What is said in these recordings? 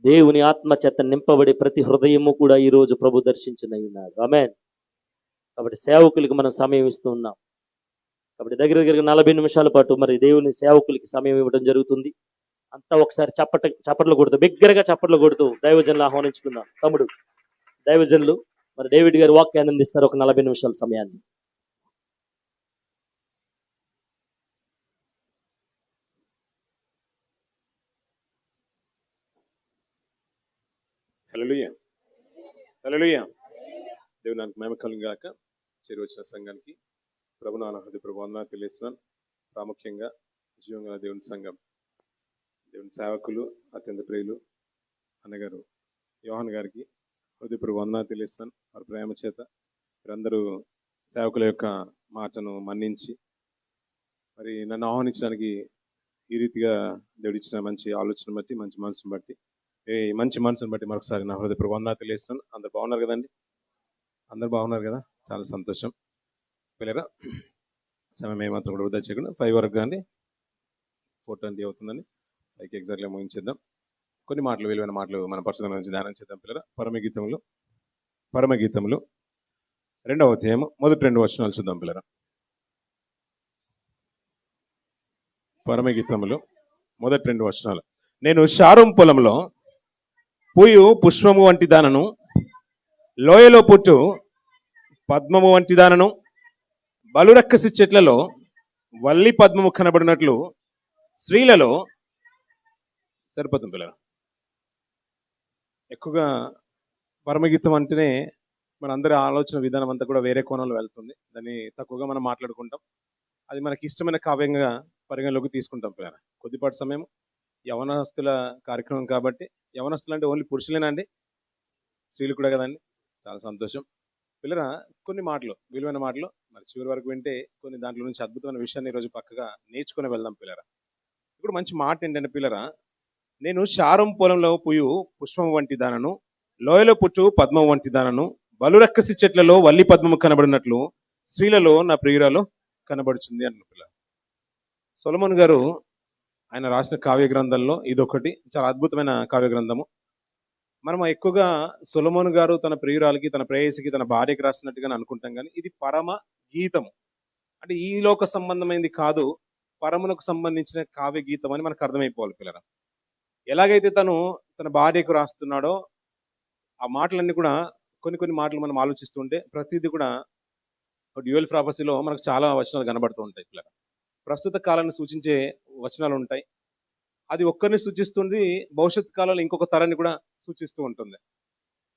దేవుని ఆత్మ చేత నింపబడి ప్రతి హృదయము కూడా ఈరోజు ప్రభు దర్శించున్నాడు. ఆమేన్. కాబట్టి సేవకులకి మనం సమయం ఇస్తూ ఉన్నాం. కాబట్టి దగ్గర 40 నిమిషాల పాటు మరి దేవుని సేవకులకి సమయం ఇవ్వడం జరుగుతుంది. అంతా ఒకసారి చప్పట్లు కొడుతూ బిగ్గరగా చప్పట్లు కొడుతూ దైవజనులు ఆహ్వానించుకుందాం. తమ్ముడు దైవజనులు మరి డేవిడ్ గారు వాక్యాన్ని అందిస్తారు ఒక 40 నిమిషాల సమయాన్ని. హల్లెలూయా, హల్లెలూయా. దేవునికి మహిమ కలుగును గాక. చేరి వచ్చిన సంఘానికి ప్రభునామ హృదయపూర్వక వందనాలు తెలియజేస్తున్నాను. ప్రాముఖ్యంగా జీవంగల దేవుని సంఘం, దేవుని సేవకులు, అత్యంత ప్రియులు అన్నగారు యోహాన్ గారికి హృదయపూర్వక వందనాలు తెలియజేస్తున్నాను. వారి ప్రేమ చేత మీరందరూ సేవకుల యొక్క మాటను మన్నించి మరి నన్ను ఆహ్వానించడానికి ఈ రీతిగా దేవుడిచ్చిన మంచి ఆలోచన బట్టి, మంచి మనసును బట్టి, మంచి మనసును బట్టి మరొకసారి నా హృదయపూర్వక వందనాలు తెలియజేస్తున్నాను. అందరు బాగున్నారు కదండి? అందరు బాగున్నారు కదా? చాలా సంతోషం. పిల్లరా, సమయం ఏమాత్రం కూడా వృధా చేయకుండా 5 వరకు కానీ 4:20 అవుతుందని 5కి ఎగ్జాక్ట్గా ముగించేద్దాం. కొన్ని మాటలు, విలువైన మాటలు మన పరిశుద్ధం నుంచి ధ్యానం చేద్దాం. పిల్లరా, పరమగీతములు 2వ అధ్యాయం మొదటి 2 వచనాలు చూద్దాం. పిల్లరా, పరమగీతములు మొదటి 2 వచనాలు. నేను షారోం పొలంలో పూయు పుష్పము వంటి దానను, లోయలో పుట్టు పద్మము వంటి దానను, బలురక్కసి చెట్లలో వల్లి పద్మము కనబడినట్లు స్త్రీలలో సరిపోతుంది. పిల్లలు, ఎక్కువగా పరమగీతం అంటేనే మనందరి ఆలోచన విధానం అంతా కూడా వేరే కోణంలో వెళ్తుంది. దాన్ని తక్కువగా మనం మాట్లాడుకుంటాం. అది మనకి ఇష్టమైన కావ్యంగా పరిగణలోకి తీసుకుంటాం. పిల్లలు, కొద్దిపాటి సమయం యవనస్తుల కార్యక్రమం కాబట్టి, యవనస్తులు అంటే ఓన్లీ పురుషులేనా అండి? స్త్రీలు కూడా కదండి? చాలా సంతోషం. పిల్లరా, కొన్ని మాటలు, విలువైన మాటలు మరి చివరి వరకు వింటే కొన్ని దాంట్లో నుంచి అద్భుతమైన విషయాన్ని ఈరోజు పక్కగా నేర్చుకుని వెళ్దాం. పిల్లరా, ఇప్పుడు మంచి మాట ఏంటంటే, పిల్లరా, నేను షారోం పొలంలో పూయు పుష్పం వంటి దానను, లోయలో పుట్టు పద్మం వంటి దానను, బలురక్కసి చెట్లలో వల్లి పద్మము కనబడినట్లు స్త్రీలలో నా ప్రియురాలు కనబడుతుంది అన్న. పిల్ల సొలొమోను గారు ఆయన రాసిన కావ్య గ్రంథంలో ఇదొకటి చాలా అద్భుతమైన కావ్య గ్రంథము. మనం ఎక్కువగా సొలొమోను గారు తన ప్రియురాలకి, తన ప్రేయసికి, తన భార్యకి రాసినట్టుగానే అనుకుంటాం, కానీ ఇది పరమ గీతము. అంటే ఈ లోక సంబంధమైనది కాదు, పరమునకు సంబంధించిన కావ్య గీతం అని మనకు అర్థమైపోవాలి. పిల్లరా, ఎలాగైతే తను తన భార్యకు రాస్తున్నాడో ఆ మాటలన్నీ కూడా కొన్ని మాటలు మనం ఆలోచిస్తుంటే ప్రతిదీ కూడా డ్యూయల్ ప్రాఫెసీలో మనకు చాలా వచనాలు కనబడుతూ ఉంటాయి. పిల్లరా, ప్రస్తుత కాలాన్ని సూచించే వచనాలు ఉంటాయి. అది ఒక్కరిని సూచిస్తుంది, భవిష్యత్ కాలంలో ఇంకొక తరాన్ని కూడా సూచిస్తూ ఉంటుంది.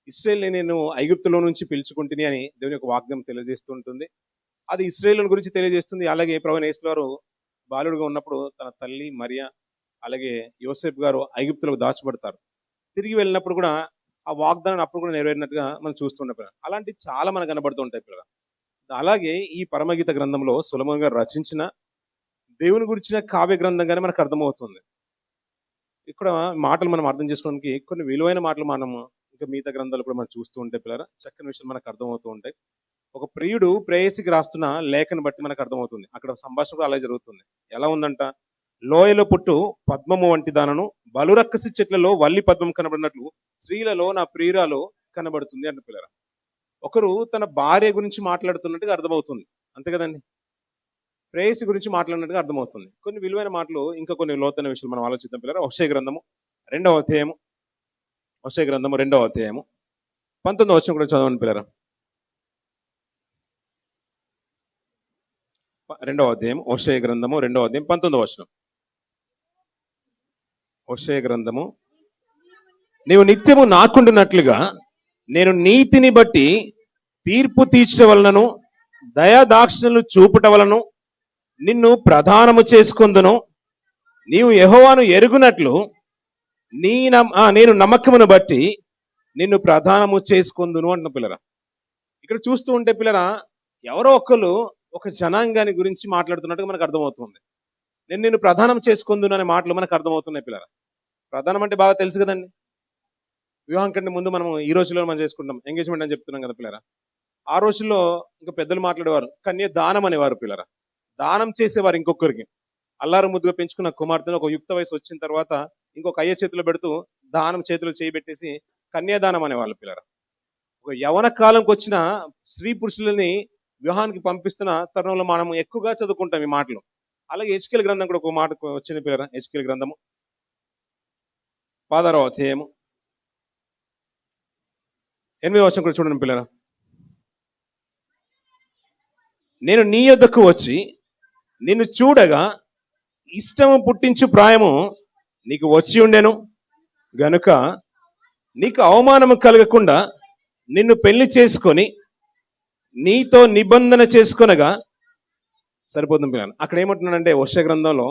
ఇశ్రాయేలుని నేను ఐగుప్తులో నుంచి పిలుచుకుంటుని అని దేవుని యొక్క వాగ్దానం తెలియజేస్తూ ఉంటుంది. అది ఇశ్రాయేలు గురించి తెలియజేస్తుంది. అలాగే ప్రభువైన యేసు వారు బాలుడుగా ఉన్నప్పుడు తన తల్లి మరియా, అలాగే యోసేపు గారు ఐగుప్తులకు దాచబడతారు. తిరిగి వెళ్ళినప్పుడు కూడా ఆ వాగ్దానం అప్పుడు కూడా నెరవేరినట్టుగా మనం చూస్తుండే. అలాంటి చాలా మనకు కనబడుతూ ఉంటాయి. పిల్లలు, అలాగే ఈ పరమగీత గ్రంథంలో సొలొమోను గారు రచించిన దేవుని గురించిన కావ్య గ్రంథంగానే మనకు అర్థమవుతుంది. ఇక్కడ మాటలు మనం అర్థం చేసుకోవడానికి కొన్ని విలువైన మాటలు మనం ఇంకా మిగతా గ్రంథాలు కూడా మనం చూస్తూ ఉంటే పిల్లరా చక్కని విషయాలు మనకు అర్థమవుతూ ఉంటాయి. ఒక ప్రియుడు ప్రేయసికి రాస్తున్న లేఖను బట్టి మనకు అర్థమవుతుంది. అక్కడ సంభాషణ కూడా అలా జరుగుతుంది. ఎలా ఉందంట? లోయలో పుట్టు పద్మము వంటి దానను, బలురక్కసి చెట్లలో వల్లి పద్మం కనబడినట్లు స్త్రీలలో నా ప్రియురాలు కనబడుతుంది అంట. పిల్లరా, ఒకరు తన భార్య గురించి మాట్లాడుతున్నట్టుగా అర్థమవుతుంది, అంతే కదండి? ప్రేయసి గురించి మాట్లాడినట్టుగా అర్థమవుతుంది. కొన్ని విలువైన మాటలు, ఇంకా కొన్ని లోతైన విషయాలు మనం ఆలోచిద్దాం. పిల్లరా, హోషేయ గ్రంథము 2వ అధ్యాయము 19వ వచనం కూడా చదవండి. పిల్లరా, 2వ అధ్యాయం హోషేయ గ్రంథము 2వ అధ్యాయం 19వ వచనం. హోషేయ గ్రంథము, నీవు నిత్యము నాకుండునట్లుగా నేను నీతిని బట్టి తీర్పు తీర్చవలనను, దయాదాక్షిణ్యాలు చూపుట వలను నిన్ను ప్రధానము చేసుకొందును. నీవు యెహోవాను ఎరుగునట్లు నేను నమ్మకమును బట్టి నిన్ను ప్రధానము చేసుకొందును అంటున్న. పిల్లరా, ఇక్కడ చూస్తూ ఉంటే పిల్లరా, ఎవరో ఒకరు ఒక జనాంగాన్ని గురించి మాట్లాడుతున్నట్టుగా మనకు అర్థమవుతుంది. నేను ప్రధానం చేసుకొందును అనే మాటలు మనకు అర్థమవుతున్నాయి. పిల్లరా, ప్రధానం అంటే బాగా తెలుసు కదండి. వివాహం కంటే ముందు మనం ఈ రోజుల్లో మనం చేసుకుంటాం, ఎంగేజ్మెంట్ అని చెప్తున్నాం కదా. పిల్లరా, ఆ రోజుల్లో ఇంకా పెద్దలు మాట్లాడేవారు కన్య దానం అనేవారు. పిల్లరా, దానం చేసేవారు ఇంకొకరికి. అల్లారు ముద్దుగా పెంచుకున్న కుమార్తెను ఒక యుక్త వయసు వచ్చిన తర్వాత ఇంకొక అయ్య చేతిలో పెడుతూ దానం చేతిలో చేయబెట్టేసి కన్యాదానం అనేవాళ్ళు పిల్లరా. ఒక యవన కాలంకి వచ్చిన స్త్రీ పురుషులని వివాహానికి పంపిస్తున్న తరుణంలో మనం ఎక్కువగా చదువుకుంటాం ఈ మాటలు. అలాగే హెచ్కేల్ గ్రంథం కూడా ఒక మాట వచ్చింది పిల్లరా. హెచ్కేల్ గ్రంథము 16వ అధ్యాయము 8వ వచనం కూడా చూడండి పిల్లరా. నేను నీ యొద్దకు వచ్చి నిన్ను చూడగా ఇష్టము పుట్టించు ప్రాయము నీకు వచ్చి ఉండెను గనుక నీకు అవమానము కలగకుండా నిన్ను పెళ్లి చేసుకొని నీతో నిబంధన చేసుకొనగా సరిపోతుంది పిల్లలు. అక్కడ ఏమంటున్నాడంటే హోషేయ గ్రంథంలో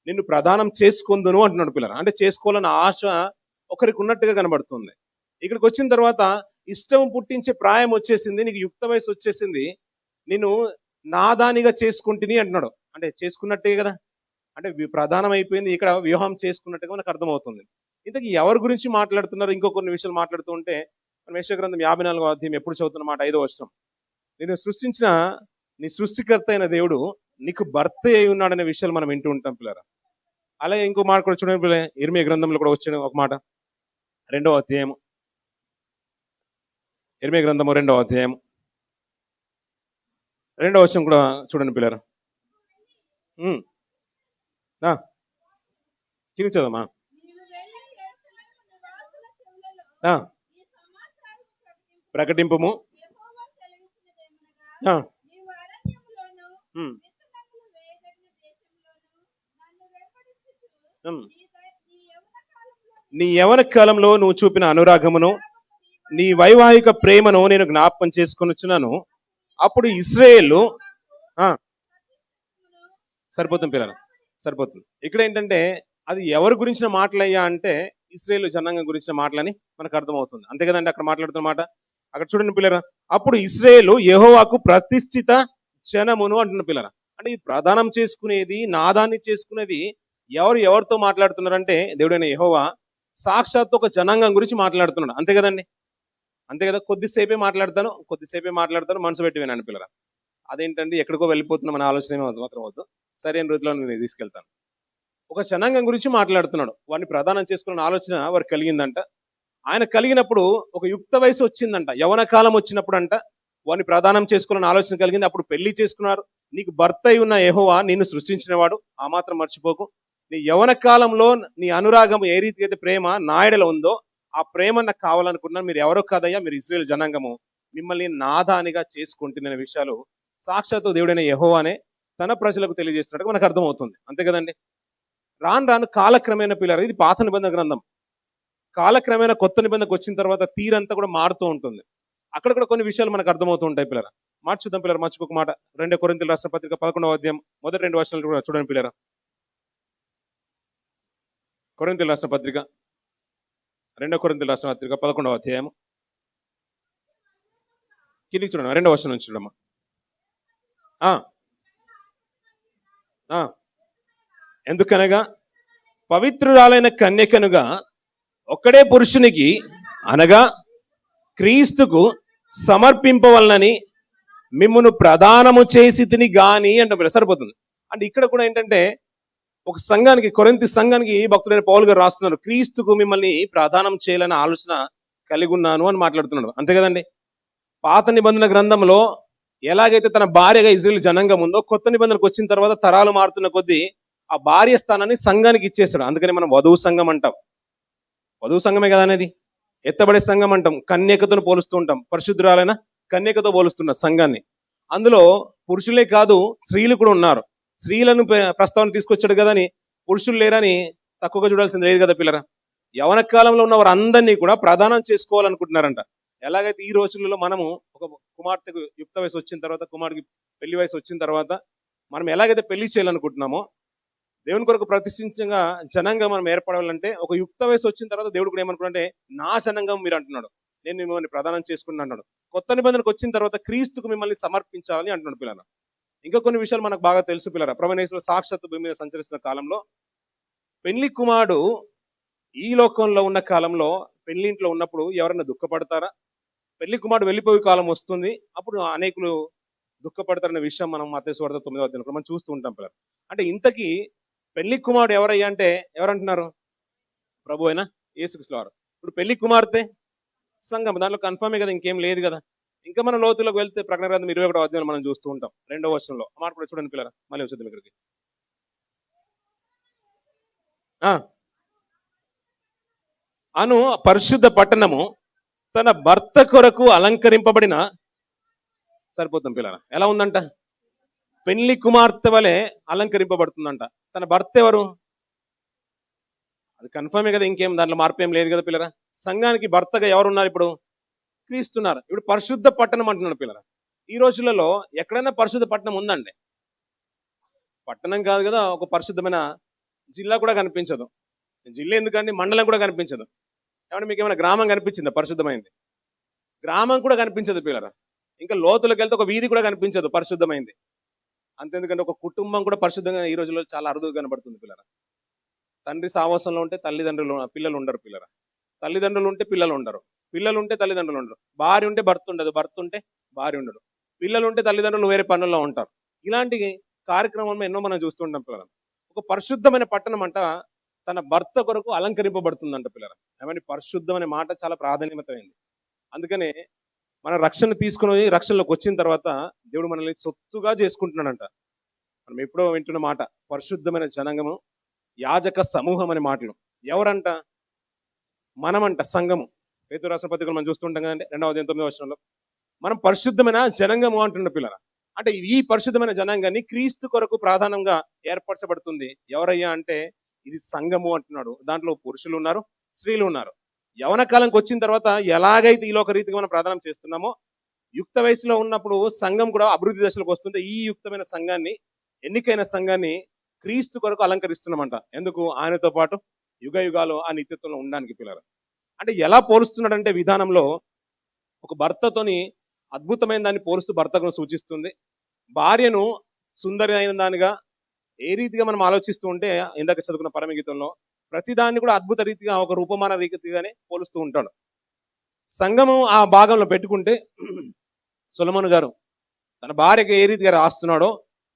నిన్ను ప్రదానం చేసుకుందును అంటున్నాడు పిల్లలు. అంటే చేసుకోవాలన్న ఆశ ఒకరికి ఉన్నట్టుగా కనబడుతుంది. ఇక్కడికి వచ్చిన తర్వాత ఇష్టం పుట్టించే ప్రాయం వచ్చేసింది, నీకు యుక్త వయసు వచ్చేసింది, నేను నాదానిగా చేసుకుంటుని అంటున్నాడు. అంటే చేసుకున్నట్టే కదా, అంటే ప్రధానం అయిపోయింది, ఇక్కడ వివాహం చేసుకున్నట్టుగా మనకు అర్థమవుతుంది. ఇంతకీ ఎవరి గురించి మాట్లాడుతున్నారు? ఇంకో కొన్ని విషయాలు మాట్లాడుతూ ఉంటే మనం యెషయా గ్రంథం 54వ అధ్యాయం ఎప్పుడు చదువుతున్నమాట 5వ వచనం. నేను సృష్టించిన నీ సృష్టికర్త అయిన దేవుడు నీకు భర్త అయి ఉన్నాడనే విషయాలు మనం వింటూ ఉంటాం పిల్లరా. అలాగే ఇంకో మాట కూడా చూడండి పిల్లలు, ఇర్మీయా గ్రంథంలో కూడా వచ్చిన ఒక మాట 2వ అధ్యాయం, ఇర్మీయా గ్రంథము 2వ అధ్యాయం 2వ వచనం కూడా చూడండి పిల్లరా. కింద చదవమా. ప్రకటింపము. నీ యవన కాలంలో నువ్వు చూపిన అనురాగమును నీ వైవాహిక ప్రేమను నేను జ్ఞాపకం చేసుకొనిచున్నాను. అప్పుడు ఇశ్రాయేలు సరిపోతుంది పిల్లలు, సరిపోతుంది. ఇక్కడ ఏంటంటే అది ఎవరి గురించిన మాటలయ్యా అంటే ఇశ్రాయేలు జనాంగం గురించిన మాటలని మనకు అర్థమవుతుంది. అంతే కదండి అక్కడ మాట్లాడుతున్న మాట. అక్కడ చూడండి పిల్లరా, అప్పుడు ఇశ్రాయేలు యెహోవాకు ప్రతిష్ఠిత జనమును అంటున్న పిల్లరా. అంటే ఈ ప్రదానం చేసుకునేది, నాదాన్ని చేసుకునేది ఎవరితో మాట్లాడుతున్నారంటే దేవుడైన యెహోవా సాక్షాత్తు ఒక జనాంగం గురించి మాట్లాడుతున్నాడు. అంతే కదండి, అంతే కదా. కొద్దిసేపే మాట్లాడతాను మనసు పెట్టి వినండి పిల్లరా. అదేంటండి ఎక్కడికో వెళ్ళిపోతున్నా మన ఆలోచన మాత్రం వద్దు, సరైన రీతిలో నేను తీసుకెళ్తాను. ఒక జనాంగం గురించి మాట్లాడుతున్నాడు. వాడిని ప్రదానం చేసుకున్న ఆలోచన వారికి కలిగిందంట. ఆయన కలిగినప్పుడు ఒక యుక్త వయసు వచ్చిందంట, యవన కాలం వచ్చినప్పుడు అంట వాడిని ప్రదానం చేసుకున్న ఆలోచన కలిగింది. అప్పుడు పెళ్లి చేసుకున్నారు. నీకు భర్త అయి ఉన్న యెహోవా నిన్ను సృష్టించిన వాడు, ఆ మాత్రం మర్చిపోకు. నీ యవన కాలంలో నీ అనురాగం ఏ రీతి అయితే ప్రేమ నాయడలో ఉందో ఆ ప్రేమ నాకు కావాలనుకున్నాను. మీరు ఎవరో కాదయ్యా, మీరు ఇశ్రాయేలు జనాంగము, మిమ్మల్ని నాదానిగా చేసుకుంటున్న విషయాలు సాక్షాత్తు దేవుడైన యెహోవానే తన ప్రజలకు తెలియజేస్తున్నట్టు మనకు అర్థమవుతుంది. అంతే కదండి. రాను కాలక్రమేణ పిల్లలు, ఇది పాత నిబంధన గ్రంథం, కాలక్రమేణా కొత్త నిబంధనకు వచ్చిన తర్వాత తీరంతా కూడా మారుతూ ఉంటుంది. అక్కడ కూడా కొన్ని విషయాలు మనకు అర్థమవుతూ ఉంటాయి పిల్లరా. మార్చుద్దాం పిల్లలు, మర్చిపోక మాట. 2 కొరింథీయుల రాసిన పత్రిక 11వ అధ్యాయం మొదటి 2 వచనాలు కూడా చూడండి పిల్లరా. కొరింథీయుల రాసిన పత్రిక 2 కొరింథీయుల రాసిన పత్రిక 11వ అధ్యాయం కిందికి చూడండి, 2వ వచనం నుంచి చూడమ్మా. ఎందుకనగా పవిత్రురాలైన కన్యకనుగా ఒక్కడే పురుషునికి అనగా క్రీస్తుకు సమర్పింపవలనని మిమ్మును ప్రదానము చేసి తిని గాని అంటే సరిపోతుంది. అంటే ఇక్కడ కూడా ఏంటంటే ఒక సంఘానికి, కొరింథీ సంఘానికి భక్తుడైన పౌలు గారు రాస్తున్నారు, క్రీస్తుకు మిమ్మల్ని ప్రదానం చేయాలనే ఆలోచన కలిగి ఉన్నాను అని మాట్లాడుతున్నాడు. అంతే కదండి. పాత నిబంధన గ్రంథంలో ఎలాగైతే తన భార్యగా ఇశ్రాయేలు జనాంగం ఉందో, కొత్త నిబంధనకు వచ్చిన తర్వాత తరాలు మారుతున్న కొద్దీ ఆ భార్య స్థానాన్ని సంఘానికి ఇచ్చేస్తాడు. అందుకని మనం వధువు సంఘం అంటాం. వధువు సంఘమే కదా అనేది, ఎత్తబడే సంఘం అంటాం. కన్యకతో పోలుస్తూ ఉంటాం, పరిశుద్ధురాలైన కన్యకతో పోలుస్తున్న సంఘాన్ని. అందులో పురుషులే కాదు స్త్రీలు కూడా ఉన్నారు. స్త్రీలను ప్రస్తావన తీసుకొచ్చాడు కదా అని పురుషులు లేరని తక్కువగా చూడాల్సింది లేదు కదా పిల్లరా. యవన కాలంలో ఉన్న వారందరినీ కూడా ప్రదానం చేసుకోవాలనుకుంటున్నారంట. ఎలాగైతే ఈ రోజులలో మనము ఒక కుమార్తెకు యుక్త వయసు వచ్చిన తర్వాత, కుమారుడికి పెళ్లి వయసు వచ్చిన తర్వాత మనం ఎలాగైతే పెళ్లి చేయాలనుకుంటున్నామో, దేవుని కొరకు ప్రతిష్ఠించగా జనంగా మనం ఏర్పడాలంటే ఒక యుక్త వయసు వచ్చిన తర్వాత దేవుడు కూడా ఏమనుకున్నాడంటే నా జనంగం మీరు అంటున్నాడు, నేను మిమ్మల్ని ప్రదానం చేసుకుని అంటున్నాడు. కొత్త నిబంధనకు వచ్చిన తర్వాత క్రీస్తుకు మిమ్మల్ని సమర్పించాలని అంటున్నాడు పిల్లల. ఇంకా కొన్ని విషయాలు మనకు బాగా తెలుసు పిల్లరా. ప్రభువైన సాక్షాత్తు భూమి మీద సంచరిస్తున్న కాలంలో పెళ్లి కుమారుడు ఈ లోకంలో ఉన్న కాలంలో పెళ్లింట్లో ఉన్నప్పుడు ఎవరైనా దుఃఖపడతారా? పెళ్లి కుమారుడు వెళ్ళిపోయే కాలం వస్తుంది, అప్పుడు అనేకులు దుఃఖపడతారనే విషయం మనం మత్తయి సువార్త 9వ అధ్యాయంలో మనం చూస్తూ ఉంటాం పిల్లలు. అంటే ఇంతకీ పెళ్లి కుమారుడు ఎవరయ్యా అంటే ఎవరంటున్నారు? ప్రభు అయిన యేసుక్రీస్తు వారు. ఇప్పుడు పెళ్లి కుమార్తె సంఘం, దాంట్లో కన్ఫర్మే కదా, ఇంకేం లేదు కదా. ఇంకా మనం లోతులోకి వెళ్తే ప్రకటన గ్రంథం 21వ అధ్యాయం మనం చూస్తూ ఉంటాం 2వ వచనంలో. ఆ మాట కూడా చూడండి పిల్లరా, మళ్ళీ వచ్చేద్దాం ఇక్కడికి. ఆ, అను పరిశుద్ధ పట్టణము తన భర్త కొరకు అలంకరింపబడిన, సరిపోతాం పిల్లరా, ఎలా ఉందంట? పెళ్లి కుమార్తె వలె అలంకరింపబడుతుందంట. తన భర్త ఎవరు? అది కన్ఫర్మే కదా, ఇంకేం దాంట్లో మార్పు ఏం లేదు కదా పిల్లరా. సంఘానికి భర్తగా ఎవరున్నారు ఇప్పుడు? క్రీస్తున్నారు. ఇప్పుడు పరిశుద్ధ పట్టణం అంటున్నాడు పిల్లరా. ఈ రోజులలో ఎక్కడైనా పరిశుద్ధ పట్టణం ఉందండి? పట్టణం కాదు కదా, ఒక పరిశుద్ధమైన జిల్లా కూడా కనిపించదు. జిల్లా ఎందుకండి, మండలం కూడా కనిపించదు. ఏమంటే మీకు ఏమైనా గ్రామం కనిపించిందా పరిశుద్ధమైంది? గ్రామం కూడా కనిపించదు పిల్లరా. ఇంకా లోతులకు వెళ్తే ఒక వీధి కూడా కనిపించదు పరిశుద్ధమైంది. అంతెందుకంటే ఒక కుటుంబం కూడా పరిశుద్ధంగా ఈ రోజుల్లో చాలా అరుదుగా కనబడుతుంది పిల్లరా. తండ్రి సావాసంలో ఉంటే తల్లిదండ్రులు పిల్లలు ఉండరు పిల్లరా. తల్లిదండ్రులు ఉంటే పిల్లలు ఉండరు. పిల్లలు ఉంటే తల్లిదండ్రులు ఉండరు. భార్య ఉంటే భర్త ఉండదు. భర్త ఉంటే భార్య ఉండడు. పిల్లలు ఉంటే తల్లిదండ్రులు వేరే పనుల్లో ఉంటారు. ఇలాంటి కార్యక్రమం ఎన్నో మనం చూస్తుంటాం పిల్లలు. ఒక పరిశుద్ధమైన పట్టణం అంట తన భర్త కొరకు అలంకరింపబడుతుందంట పిల్లరా. ఏమంటే పరిశుద్ధం అనే మాట చాలా ప్రాధాన్యతమైంది. అందుకనే మన రక్షణ తీసుకుని రక్షణలోకి వచ్చిన తర్వాత దేవుడు మనల్ని సొత్తుగా చేసుకుంటున్నాడంట. మనం ఎప్పుడో వింటున్న మాట, పరిశుద్ధమైన జనాంగము, యాజక సమూహం అనే మాటలు. ఎవరంట? మనమంట, సంఘము. పేతురు రాసిన పత్రికలు మనం చూస్తుంటాం కదండి, 2వ అధ్యాయం 9వ వచనంలో మనం పరిశుద్ధమైన జనాంగము అంటున్న పిల్లల. అంటే ఈ పరిశుద్ధమైన జనాంగాన్ని క్రీస్తు కొరకు ప్రధానంగా ఏర్పరచబడుతుంది. ఎవరయ్యా అంటే ఇది సంఘము అంటున్నాడు. దాంట్లో పురుషులు ఉన్నారు, స్త్రీలు ఉన్నారు. యవన కాలంకి వచ్చిన తర్వాత ఎలాగైతే ఈ లోక రీతిగా మనం ప్రార్థన చేస్తున్నామో, యుక్త వయసులో ఉన్నప్పుడు సంఘం కూడా అభివృద్ధి దశలకు వస్తుంటే ఈ యుక్తమైన సంఘాన్ని, ఎన్నికైన సంఘాన్ని క్రీస్తు కొరకు అలంకరిస్తున్నామంట. ఎందుకు? ఆయనతో పాటు యుగ యుగాలు ఆ నిత్యత్వంలో ఉండడానికి పిల్లలు. అంటే ఎలా పోలుస్తున్నాడంటే విధానంలో ఒక భర్తతోని అద్భుతమైన దాన్ని పోలుస్తూ భర్తను సూచిస్తుంది. భార్యను సుందరి అయిన దానిగా ఏ రీతిగా మనం ఆలోచిస్తూ ఉంటే, ఇందాక చదువుకున్న పరమగీతంలో ప్రతిదాన్ని కూడా అద్భుత రీతిగా ఒక రూపమాన రీతిగానే పోలుస్తూ ఉంటాడు. సంఘము ఆ భాగంలో పెట్టుకుంటే సొలొమోను గారు తన భార్యకి ఏ రీతిగా రాస్తున్నాడో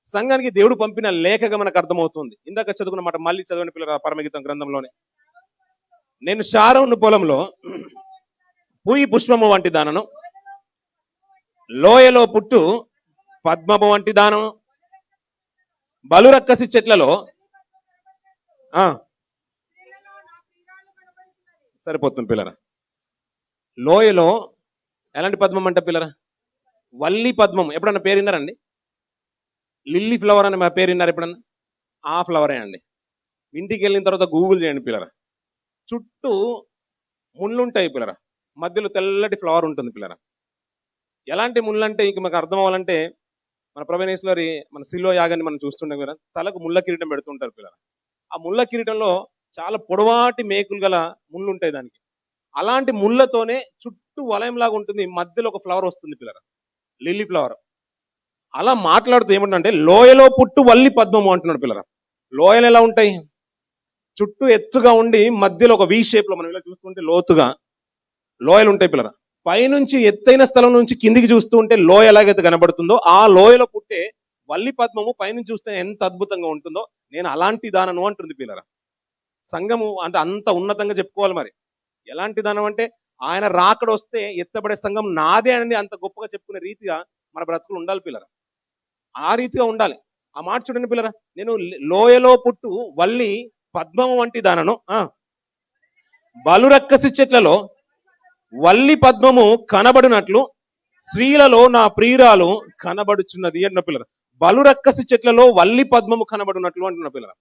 సంఘానికి దేవుడు పంపిన లేఖగా మనకు అర్థమవుతుంది. ఇందాక చదువుకున్న మాట మళ్ళీ చదవని పిల్లల పరమగీతం గ్రంథంలోనే, నేను షారోను పొలంలో పూయి పుష్పము వంటి దానను, లోయలో పుట్టు పద్మము వంటి దానము, బలురక్కసి చెట్లలో సరిపోతుంది పిల్లరా. లోయలో ఎలాంటి పద్మం అంట పిల్లరా? వల్లి పద్మం. ఎప్పుడన్నా పేరు విన్నారండి? లిల్లీ ఫ్లవర్ అని మా పేరు విన్నారు ఎప్పుడన్నా? ఆ ఫ్లవరే అండి. ఇంటికి వెళ్ళిన తర్వాత గూగుల్ చేయండి పిల్లరా. చుట్టూ ముళ్ళుంటాయి పిల్లరా, మధ్యలో తెల్లటి ఫ్లవర్ ఉంటుంది పిల్లరా. ఎలాంటి ముళ్ళు అంటే ఇంక మాకు అర్థం అవ్వాలంటే, మన ప్రవీణేశ్వరి మన సిల్వ యాగాన్ని మనం చూస్తుంటాం కదా, తలకు ముళ్ళ కిరీటం పెడుతుంటారు పిల్లరా. ఆ ముళ్ళ కిరీటంలో చాలా పొడవాటి మేకులు గల ముళ్ళు ఉంటాయి దానికి. అలాంటి ముళ్ళతోనే చుట్టూ వలయంలాగా ఉంటుంది, మధ్యలో ఒక ఫ్లవర్ వస్తుంది పిల్లరా, లిల్లీ ఫ్లవర్. అలా మాట్లాడుతూ ఏమంటే లోయలో పుట్టు వల్లి పద్మము అంటున్నాడు పిల్లరా. లోయలు ఎలా ఉంటాయి? చుట్టూ ఎత్తుగా ఉండి మధ్యలో ఒక వి షేప్ లో మనం ఇలా చూస్తుంటే లోతుగా లోయలు ఉంటాయి పిల్లరా. పైనుంచి ఎత్తైన స్థలం నుంచి కిందికి చూస్తూ ఉంటే లోయ ఎలాగైతే కనబడుతుందో, ఆ లోయలో పుట్టే వల్లి పద్మము పైనుంచి చూస్తే ఎంత అద్భుతంగా ఉంటుందో, నేను అలాంటి దానను అంటుంది పిల్లరా. సంఘము అంటే అంత ఉన్నతంగా చెప్పుకోవాలి. మరి ఎలాంటి దానం అంటే, ఆయన రాకడ వస్తే ఎత్తబడే సంఘం నాదే అని అంత గొప్పగా చెప్పుకునే రీతిగా మన బ్రతుకులు ఉండాలి పిల్లరా. ఆ రీతిగా ఉండాలి. ఆ మాట చూడండి పిల్లరా, నేను లోయలో పుట్టు వల్లి పద్మము వంటి దానను, బలురక్కసి చెట్లలో వల్లి పద్మము కనబడినట్లు స్త్రీలలో నా ప్రియురాలు కనబడుచున్నది అన్న పిల్లరా. బలురక్కసి చెట్లలో వల్లి పద్మము కనబడినట్లు అంటున్న పిల్లరా.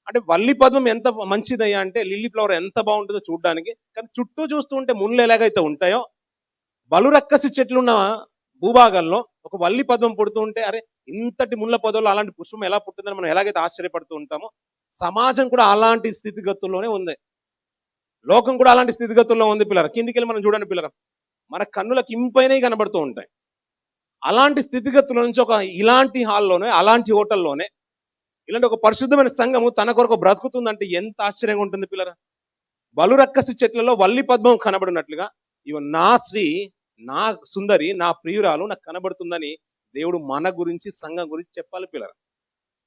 అంటే వల్లి పద్మం ఎంత మంచిదయ్యా అంటే, లిల్లీ ఫ్లవర్ ఎంత బాగుంటుందో చూడడానికి, కానీ చుట్టూ చూస్తూ ఉంటే ముళ్ళు ఎలాగైతే ఉంటాయో, బలురక్కసి చెట్లున్న భూభాగాల్లో ఒక వల్లి పద్మం పుడుతూ ఉంటే, అరే ఇంతటి ముళ్ళ పొదలో అలాంటి పుష్పం ఎలా పుట్టిందని మనం ఎలాగైతే ఆశ్చర్యపడుతూ ఉంటామో, సమాజం కూడా అలాంటి స్థితిగతుల్లోనే ఉంది. లోకం కూడా అలాంటి స్థితిగతుల్లో ఉంది పిల్లరా. కిందికి వెళ్ళి మనం చూడండి పిల్లరా, మన కన్నులకు ఇంపైనవి కనబడుతూ ఉంటాయి. అలాంటి స్థితిగతుల నుంచి ఒక ఇలాంటి హాల్లోనే, అలాంటి హోటల్లోనే ఇలాంటి ఒక పరిశుద్ధమైన సంఘము తన కొరకు బ్రతుకుతుందంటే ఎంత ఆశ్చర్యంగా ఉంటుంది పిల్లరా. బలురక్కసి చెట్లలో వల్లి పద్మం కనబడినట్లుగా ఇవ నా స్త్రీ, నా సుందరి, నా ప్రియురాలు నాకు కనబడుతుందని దేవుడు మన గురించి, సంఘం గురించి చెప్పాలి పిల్లరా.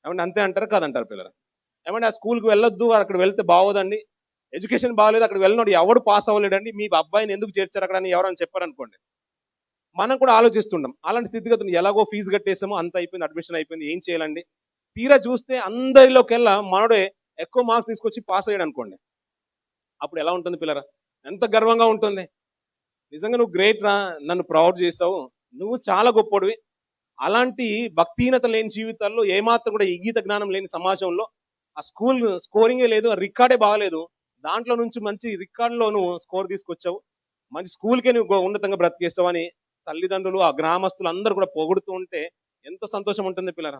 ఏమంటే అంతే అంటారు కాదంటారు పిల్లరా? ఏమంటే ఆ స్కూల్కి వెళ్ళొద్దు, అక్కడ వెళ్తే బాగోదండి, ఎడ్యుకేషన్ బాగాలేదు, అక్కడ వెళ్ళినోడు ఎవడు పాస్ అవ్వలేడండి, మీ అబ్బాయిని ఎందుకు చేర్చారు అక్కడ అని ఎవరైనా చెప్పారనుకోండి, మనం కూడా ఆలోచిస్తుంటాం. అలాంటి స్థితిగతులు ఎలాగో ఫీజు కట్టేసాము, అంత అయిపోయింది, అడ్మిషన్ అయిపోయింది, ఏం చేయాలండి? తీరా చూస్తే అందరిలోకెల్లా మనోడే ఎక్కువ మార్క్స్ తీసుకొచ్చి పాస్ అయ్యాడు అనుకోండి, అప్పుడు ఎలా ఉంటుంది పిల్లరా? ఎంత గర్వంగా ఉంటుంది. నిజంగా నువ్వు గ్రేట్ రా, నన్ను ప్రౌడ్ చేసావు, నువ్వు చాలా గొప్పడివి. అలాంటి భక్తిహీనత లేని జీవితాల్లో, ఏమాత్రం కూడా ఇంగీత జ్ఞానం లేని సమాజంలో ఆ స్కూల్ స్కోరింగే లేదు, ఆ రికార్డే బాగలేదు, దాంట్లో నుంచి మంచి రికార్డులో నువ్వు స్కోర్ తీసుకొచ్చావు, మంచి స్కూల్కే నువ్వు ఉన్నతంగా బ్రతికేస్తావు అని తల్లిదండ్రులు, ఆ గ్రామస్తులు అందరూ కూడా పొగుడుతూ ఉంటే ఎంత సంతోషం ఉంటుంది పిల్లరా.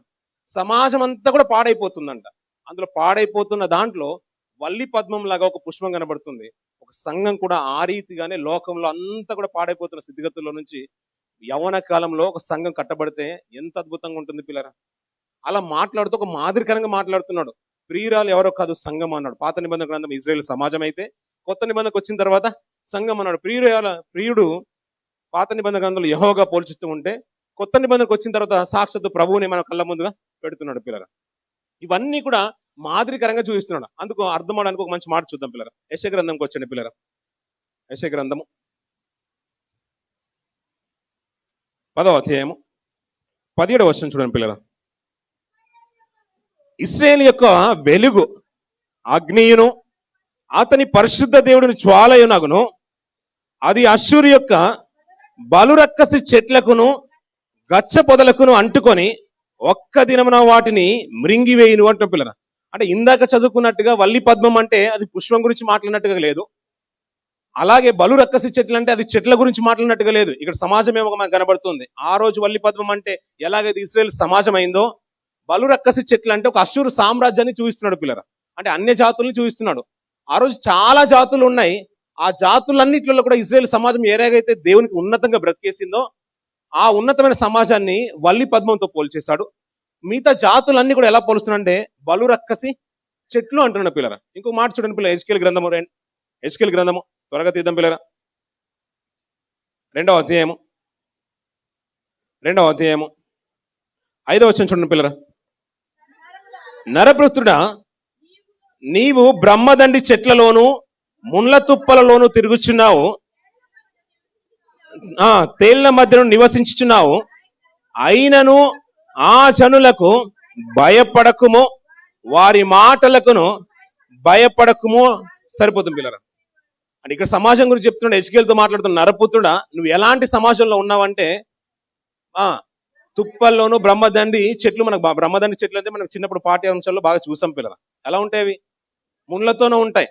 సమాజం అంతా కూడా పాడైపోతుందంట. అందులో పాడైపోతున్న దాంట్లో వల్లి పద్మం లాగా ఒక పుష్పం కనబడుతుంది. ఒక సంఘం కూడా ఆ రీతిగానే లోకంలో అంతా కూడా పాడైపోతున్న స్థితిగతుల్లో నుంచి యవ్వన కాలంలో ఒక సంఘం కట్టబడితే ఎంత అద్భుతంగా ఉంటుంది పిల్లరా. అలా మాట్లాడుతూ ఒక మాదిరికరంగా మాట్లాడుతున్నాడు. ప్రియురాలు ఎవరో కాదు, సంఘం అన్నాడు. పాత నిబంధన గ్రంథం ఇజ్రాయేల్ సమాజం అయితే, కొత్త నిబంధనకు వచ్చిన తర్వాత సంఘం అన్నాడు. ప్రియుడు పాత నిబంధన గ్రంథంలో యెహోవాగా పోల్చుతూ ఉంటే, కొత్త నిబంధనకు వచ్చిన తర్వాత సాక్షాత్తు ప్రభువుని మన కళ్ళ ముందుగా పెడుతున్నాడు పిల్లరా. ఇవన్నీ కూడా మాదిరికరంగా చూపిస్తున్నాడు. అందుకు అర్థం అవడానికి ఒక మంచి మాట చూద్దాం పిల్లరా. యెషయా గ్రంథంకి వచ్చండి పిల్లరా. యెషయా గ్రంథము 10వ అధ్యాయము 17వ వచనం చూడండి పిల్లరా. ఇశ్రాయేలు యొక్క వెలుగు అగ్నియును, అతని పరిశుద్ధ దేవుడిని జ్వాలయునగును, అది అశ్షూరు యొక్క బలురక్కసి చెట్లకును గచ్చ పొదలకును అంటుకొని ఒక్క దినమున వాటిని మృంగివేయును అంటున్న పిల్లరా. అంటే ఇందాక చదువుకున్నట్టుగా వల్లి పద్మం అంటే అది పుష్పం గురించి మాట్లాడినట్టుగా లేదు, అలాగే బలు రక్కసి చెట్లు అంటే అది చెట్ల గురించి మాట్లాడినట్టుగా లేదు. ఇక్కడ సమాజం ఏమో మనకు కనబడుతుంది. ఆ రోజు వల్లి పద్మం అంటే ఎలాగైతే ఇశ్రాయేల్ సమాజం అయిందో, బలు రక్కసి చెట్లు అంటే ఒక అశ్షూరు సామ్రాజ్యాన్ని చూపిస్తున్నాడు పిల్లరా. అంటే అన్య జాతుల్ని చూపిస్తున్నాడు. ఆ రోజు చాలా జాతులు ఉన్నాయి. ఆ జాతులన్నింటిలో కూడా ఇశ్రాయేల్ సమాజం ఏలాగైతే దేవునికి ఉన్నతంగా బ్రతికేసిందో, ఆ ఉన్నతమైన సమాజాన్ని వల్లి పద్మంతో పోల్చేశాడు. మిగతా జాతులన్నీ కూడా ఎలా పోలుస్తున్నాడంటే బలు రక్కసి చెట్లు అంటున్నాడు పిల్లరా. ఇంకో మాట చూడండి పిల్లలు, హెజ్కేలు గ్రంథము, హెజ్కేలు గ్రంథము త్వరగా తీద్దాం పిల్లరా. 2వ అధ్యాయము 5వ వచనం చూడండి పిల్లరా. నరపుత్రుడా, నీవు బ్రహ్మదండి చెట్లలోను ముళ్ళ తుప్పలలోను తిరుగుచున్నావు, తేళ్ల మధ్యను నివసించుచున్నావు, అయినను ఆ జనులకు భయపడకుము, వారి మాటలకును భయపడకుము. సరిపోతుంది పిల్లరా. అంటే ఇక్కడ సమాజం గురించి చెప్తున్నాడు. హెజ్కేలుతో మాట్లాడుతున్న నరపుత్రుడా, నువ్వు ఎలాంటి సమాజంలో ఉన్నావంటే, తుప్పల్లోనూ బ్రహ్మదండి చెట్లు, మనకు బ్రహ్మదండి చెట్లు అంటే మనకు చిన్నప్పుడు పాఠ్యాంశాల్లో బాగా చూసాం పిల్లరా. ఎలా ఉంటాయి అవి? ముళ్ళతోనే ఉంటాయి.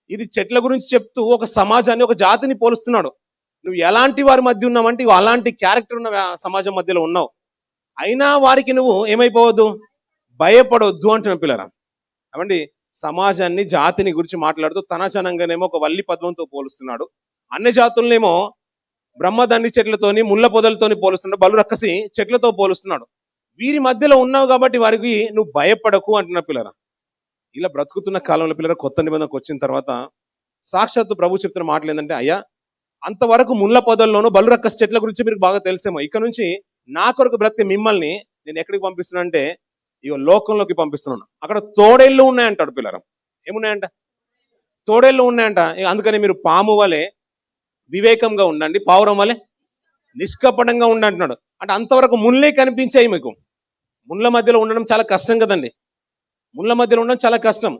ఇది చెట్ల గురించి చెప్తూ ఒక సమాజాన్ని, ఒక జాతిని పోలుస్తున్నాడు. నువ్వు ఎలాంటి వారి మధ్య ఉన్నావంటే అలాంటి క్యారెక్టర్ ఉన్న సమాజం మధ్యలో ఉన్నావు, అయినా వారికి నువ్వు ఏమైపోవద్దు, భయపడవద్దు అంటున్న పిల్లరా. అవండి సమాజాన్ని, జాతిని గురించి మాట్లాడుతూ తన జనంగానేమో ఒక వల్లి పద్మంతో పోలుస్తున్నాడు, అన్ని జాతులనేమో బ్రహ్మదండి చెట్లతోని ముళ్ళ పొదలతోని పోలుస్తున్నాడు, బలు రక్కసి చెట్లతో పోలుస్తున్నాడు. వీరి మధ్యలో ఉన్నావు కాబట్టి వారికి నువ్వు భయపడకు అంటున్న పిల్లరా. ఇలా బ్రతుకుతున్న కాలంలో పిల్లరా, కొత్త నిబంధనకు వచ్చిన తర్వాత సాక్షాత్తు ప్రభు చెప్తున్న మాటలు ఏంటంటే, అయ్యా అంతవరకు ముళ్ళ పొదల్లోనూ బలు రక్కసి చెట్ల గురించి మీరు బాగా తెలిసేమో, ఇక నుంచి నా కొరకు బ్రతికే మిమ్మల్ని నేను ఎక్కడికి పంపిస్తున్నా అంటే ఇక లోకంలోకి పంపిస్తున్నాను. అక్కడ తోడేళ్ళు ఉన్నాయంటాడు పిల్లరా. ఏమున్నాయంట? తోడేళ్ళు ఉన్నాయంట. అందుకని మీరు పాము వలె వివేకంగా ఉండండి, పావురం వలె నిష్కపటంగా ఉండి అంటున్నాడు. అంటే అంతవరకు ముళ్ళే కనిపించాయి మీకు. ముళ్ళ మధ్యలో ఉండడం చాలా కష్టం కదండి. ముళ్ళ మధ్యలో ఉండడం చాలా కష్టం.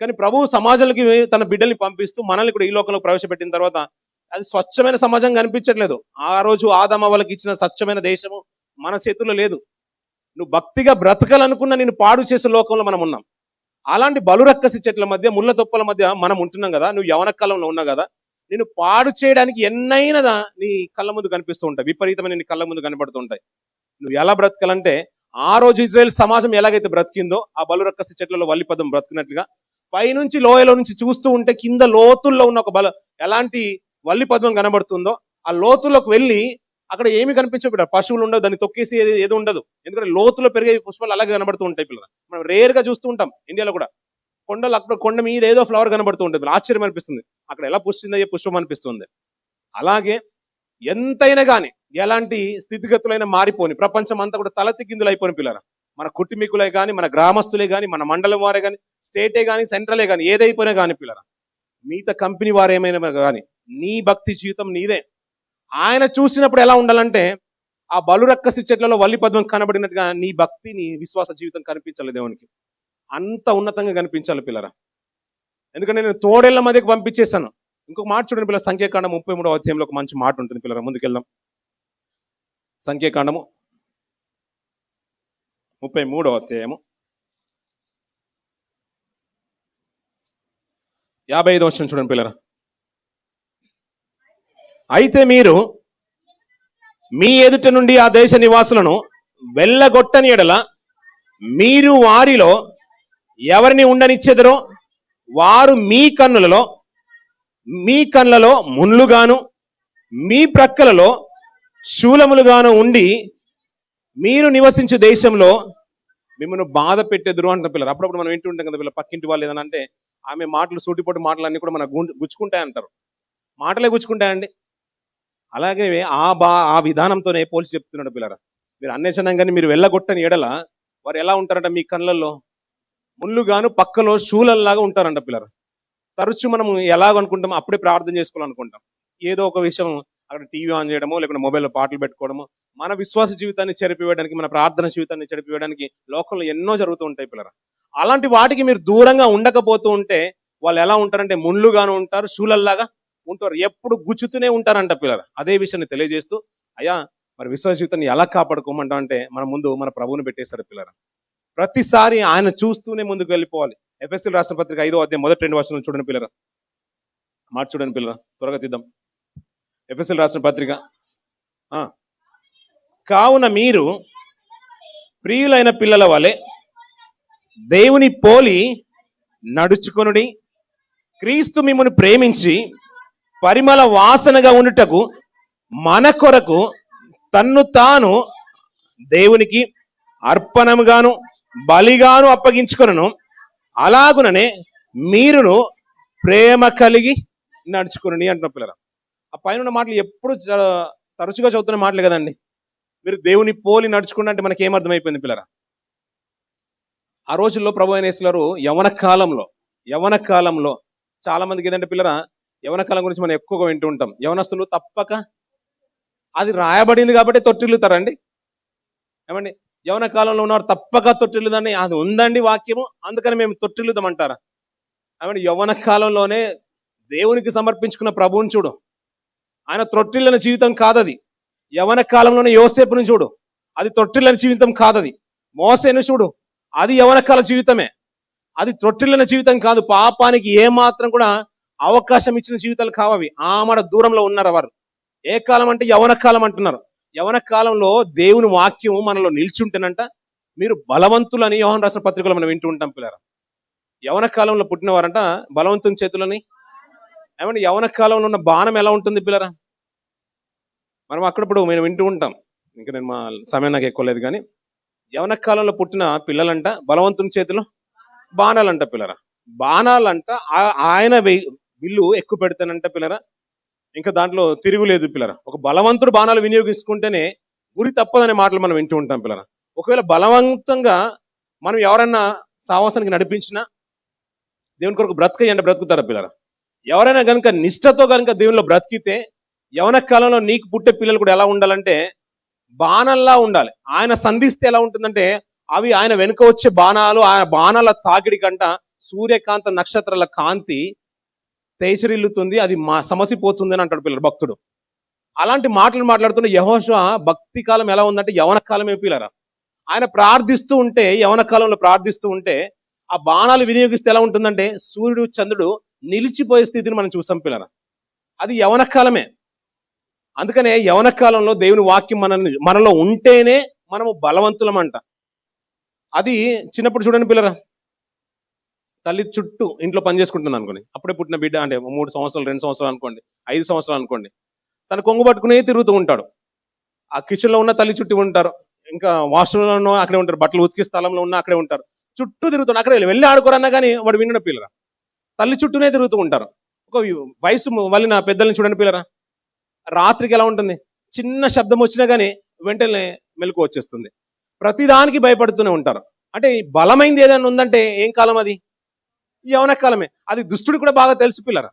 కానీ ప్రభువు సమాజంలోకి తన బిడ్డల్ని పంపిస్తూ మనల్ని కూడా ఈ లోకంలో ప్రవేశపెట్టిన తర్వాత అది స్వచ్ఛమైన సమాజం కనిపించట్లేదు. ఆ రోజు ఆదాము వాళ్ళకి ఇచ్చిన స్వచ్ఛమైన దేశము మన చేతుల్లో లేదు. నువ్వు భక్తిగా బ్రతకాలనుకున్న నేను పాడు చేసే లోకంలో మనం ఉన్నాం. అలాంటి బలురక్కసి చెట్ల మధ్య, ముళ్ళ తొప్పల మధ్య మనం ఉంటున్నాం కదా. నువ్వు యవన కాలంలో ఉన్నావు కదా, నేను పాడు చేయడానికి ఎన్నైనా నీ కళ్ళ ముందు కనిపిస్తూ ఉంటాయి, విపరీతమైన నీ కళ్ళ ముందు కనబడుతూ ఉంటాయి. నువ్వు ఎలా బ్రతకాలంటే ఆ రోజు ఇజ్రాయేల్ సమాజం ఎలాగైతే బ్రతికిందో, ఆ బలురక్కసి చెట్లలో వల్లి పదం బ్రతికినట్లుగా పైనుంచి లోయలో నుంచి చూస్తూ ఉంటే కింద లోతుల్లో ఉన్న ఒక ఎలాంటి వల్లి పద్మం కనబడుతుందో, ఆ లోతుల్లోకి వెళ్ళి అక్కడ ఏమి కనిపించబడ, పశువులు ఉండవు, దాన్ని తొక్కేసి ఏది ఉండదు. ఎందుకంటే లోతులో పెరిగే పుష్పాలు అలాగే కనబడుతూ ఉంటాయి పిల్లలు. మనం రేర్ గా చూస్తూ ఉంటాం ఇండియాలో కూడా. కొండలు అక్కడ కొండ మీద ఏదో ఫ్లవర్ కనబడుతూ ఉంటుంది, ఆశ్చర్యం అనిపిస్తుంది, అక్కడ ఎలా పుష్టిందయ్యే పుష్పం అనిపిస్తుంది. అలాగే ఎంతైనా కానీ ఎలాంటి స్థితిగతులైనా మారిపోని, ప్రపంచం అంతా కూడా తలతికిందులు అయిపోయిన పిల్లరా. మన కుటుంబీకులే కానీ, మన గ్రామస్తులే కానీ, మన మండలం వారే కానీ, స్టేటే కానీ, సెంట్రలే కానీ, ఏదైపోయినా కానీ పిల్లరా, మిగతా కంపెనీ వారు ఏమైనా కానీ నీ భక్తి జీవితం నీదే. ఆయన చూసినప్పుడు ఎలా ఉండాలంటే ఆ బలురక్కసి చెట్లలో వల్లి పద్మం కనబడినట్టుగా నీ భక్తి నీ విశ్వాస జీవితం కనిపించాలి దేవునికి. అంత ఉన్నతంగా కనిపించాలి పిల్లరా. ఎందుకంటే నేను తోడేళ్ల మధ్యకి పంపించేశాను. ఇంకొక మాట చూడండి పిల్లల, సంఖ్యాకాండం 33వ అధ్యాయంలో ఒక మంచి మాట ఉంటుంది పిల్లరా. ముందుకెళ్దాం. సంఖ్యాకాండము 33వ అధ్యాయము 55వ వచనం చూడండి పిల్లరా. అయితే మీరు మీ ఎదుట నుండి ఆ దేశ నివాసులను వెళ్ళగొట్టని ఎడల మీరు వారిలో ఎవరిని ఉండనిచ్చెదరో వారు మీ కన్నులలో ముళ్ళుగాను మీ ప్రక్కలలో శూలములుగాను ఉండి మీరు నివసించే దేశంలో మిమ్మల్ని బాధ పెట్టెదురు అంటున్న పిల్లలు. అప్పుడప్పుడు మనం వింటూ ఉంటాం కదా పిల్లలు, పక్కింటి వాళ్ళు ఏదైనా అంటే ఆమె మాటలు సూటిపోటి మాటలన్నీ కూడా మన గుచ్చుకుంటాయి అంటారు. మాటలే గుచ్చుకుంటాయండి. అలాగే ఆ విధానంతోనే పోల్చి చెప్తున్నాడు పిల్లరా. మీరు అన్వేషణంగానే మీరు వెళ్ళగొట్టని ఎడల వారు ఎలా ఉంటారంట, మీ కళ్ళల్లో ముళ్ళుగాను పక్కలో శూలల్లాగా ఉంటారంట పిల్లరా. తరచు మనం ఎలాగనుకుంటామో అప్పుడే ప్రార్థన చేసుకోవాలనుకుంటాం. ఏదో ఒక విషయం అక్కడ టీవీ ఆన్ చేయడమో లేకుంటే మొబైల్లో పాటలు పెట్టుకోవడమో మన విశ్వాస జీవితాన్ని చెరిపివేయడానికి, మన ప్రార్థన జీవితాన్ని చెరిపివేయడానికి లోకంలో ఎన్నో జరుగుతూ ఉంటాయి పిల్లరా. అలాంటి వాటికి మీరు దూరంగా ఉండకపోతూ ఉంటే వాళ్ళు ఎలా ఉంటారంటే ముళ్ళుగాను ఉంటారు, శూలల్లాగా ఉంటారు, ఎప్పుడు గుచ్చుతూనే ఉంటారంట పిల్లరా. అదే విషయాన్ని తెలియజేస్తూ అయ్యా మరి విశ్వాస జీవితాన్ని ఎలా కాపాడుకోమంటా అంటే మన ముందు మన ప్రభువుని పెట్టేశారు పిల్లరా. ప్రతిసారి ఆయన చూస్తూనే ముందుకు వెళ్ళిపోవాలి. ఎఫెసీయుల రాసిన పత్రిక 5వ అధ్యాయం మొదటి 2 వచనం చూడండి పిల్లరా. మాట చూడండి పిల్లరా, త్వరగా తీద్దాం. ఎఫెసీయుల రాసిన పత్రిక. కావున మీరు ప్రియులైన పిల్లల వలె దేవుని పోలి నడుచుకొనుడి, క్రీస్తు మిమ్మల్ని ప్రేమించి పరిమళ వాసనగా ఉండుటకు మన కొరకు తన్ను తాను దేవునికి అర్పణముగాను బలిగాను అప్పగించుకొనును, అలాగుననే మీరును ప్రేమ కలిగి నడుచుకుని అంటున్న పిల్లరా. ఆ పైన మాటలు ఎప్పుడు తరచుగా చదువుతున్న మాటలు కదండి. మీరు దేవుని పోలి నడుచుకున్న అంటే మనకి ఏమర్థమైపోయింది పిల్లరా. ఆ రోజుల్లో ప్రభు అయిన యేసు గారు యవన కాలంలో చాలా మందికి ఏదంటే పిల్లరా, యవన కాలం గురించి మనం ఎక్కువగా వింటూ ఉంటాం. యవనస్తులు తప్పక, అది రాయబడింది కాబట్టి తొట్టిల్లుతారండి. ఏమండి, యవన కాలంలో ఉన్నవారు తప్పక తొట్టిల్లుదని అది ఉందండి వాక్యము, అందుకని మేము తొట్టిల్లుదామంటారా? ఏమండి, యవన కాలంలోనే దేవునికి సమర్పించుకున్న ప్రభువుని చూడు, ఆయన తొట్టిల్లని జీవితం కాదది. యవన కాలంలోనే యోసేపుని చూడు, అది తొట్టిల్లని జీవితం కాదది. మోసేను చూడు, అది యవన కాల జీవితమే, అది తొట్టిల్లని జీవితం కాదు. పాపానికి ఏమాత్రం కూడా అవకాశం ఇచ్చిన జీవితాలు కావవి. ఆమడ దూరంలో ఉన్నారు వారు. ఏ కాలం అంటే యవన కాలం అంటున్నారు. యవన కాలంలో దేవుని వాక్యము మనలో నిల్చుంటేనంట మీరు బలవంతులని యోహాను రాసిన పత్రికలో మనం వింటూ ఉంటాం పిల్లరా. యవన కాలంలో పుట్టిన వారంట బలవంతుని చేతులని. ఏమంటే యవన కాలంలో ఉన్న బాణం ఎలా ఉంటుంది పిల్లరా? మనం అక్కడప్పుడు మేము వింటూ ఉంటాం. ఇంకా నేను మా సమయం నాకు ఎక్కువ లేదు కానీ, యవన కాలంలో పుట్టిన పిల్లలంట బలవంతుని చేతిలో బాణాలంట పిల్లరా. బాణాలంట ఆయన విల్లు ఎక్కువ పెడతానంట పిల్లరా. ఇంకా దాంట్లో తిరుగులేదు పిల్లరా. ఒక బలవంతుడు బాణాలు వినియోగించుకుంటేనే గురి తప్పదనే మాటలు మనం వింటూ ఉంటాం పిల్లరా. ఒకవేళ బలవంతంగా మనం ఎవరన్నా సావాసానికి నడిపించినా దేవుని కొరకు బ్రతకయ్యంటే బ్రతుకుతారా పిల్లరా? ఎవరైనా కనుక నిష్ఠతో కనుక దేవునిలో బ్రతికితే యవన కాలంలో నీకు పుట్టే పిల్లలు కూడా ఎలా ఉండాలంటే బాణల్లా ఉండాలి. ఆయన సంధిస్తే ఎలా ఉంటుందంటే అవి ఆయన వెనుక వచ్చే బాణాలు, ఆయన బాణాల తాకిడి కంట సూర్యకాంత నక్షత్రాల కాంతి తేజరిల్లుతుంది, అది సమసిపోతుంది అని అంటాడు పిల్లలు భక్తుడు. అలాంటి మాటలు మాట్లాడుతున్న యెహోషువ భక్తి కాలం ఎలా ఉందంటే యవన కాలమే పిల్లరా. ఆయన ప్రార్థిస్తూ ఉంటే, యవన కాలంలో ప్రార్థిస్తూ ఉంటే ఆ బాణాలు వినియోగిస్తే ఎలా ఉంటుందంటే సూర్యుడు చంద్రుడు నిలిచిపోయే స్థితిని మనం చూసాం పిల్లరా. అది యవన కాలమే. అందుకనే యవన కాలంలో దేవుని వాక్యం మనలో ఉంటేనే మనము బలవంతులమంట. అది చిన్నప్పుడు చూడండి పిల్లరా, తల్లి చుట్టూ ఇంట్లో పని చేసుకుంటుంది అనుకోండి, అప్పుడే పుట్టిన బిడ్డ అంటే 3 సంవత్సరాలు 2 సంవత్సరాలు అనుకోండి, 5 సంవత్సరాలు అనుకోండి, తన కొంగు పట్టుకునే తిరుగుతూ ఉంటాడు. ఆ కిచెన్లో ఉన్న తల్లి చుట్టూ ఉంటారు, ఇంకా వాష్రూమ్లో ఉన్న అక్కడే ఉంటారు, బట్టలు ఉతికి స్థలంలో ఉన్న అక్కడే ఉంటారు, చుట్టూ తిరుగుతాడు. అక్కడే వెళ్ళి ఆడుకోరన్నా కానీ వాడు వినడు పిల్లరా. తల్లి చుట్టూనే తిరుగుతూ ఉంటారు. ఒక వయసు వాళ్ళని పెద్దల్ని చూడండి పిల్లరా, రాత్రికి ఎలా ఉంటుంది, చిన్న శబ్దం వచ్చినా కానీ వెంటనే మెలకు వచ్చేస్తుంది. ప్రతిదానికి భయపడుతూనే ఉంటారు. అంటే బలమైంది ఏదైనా ఉందంటే ఏం కాలం అది? యవన కాలమే. అది దుష్టుడు కూడా బాగా తెలుసు పిల్లరా.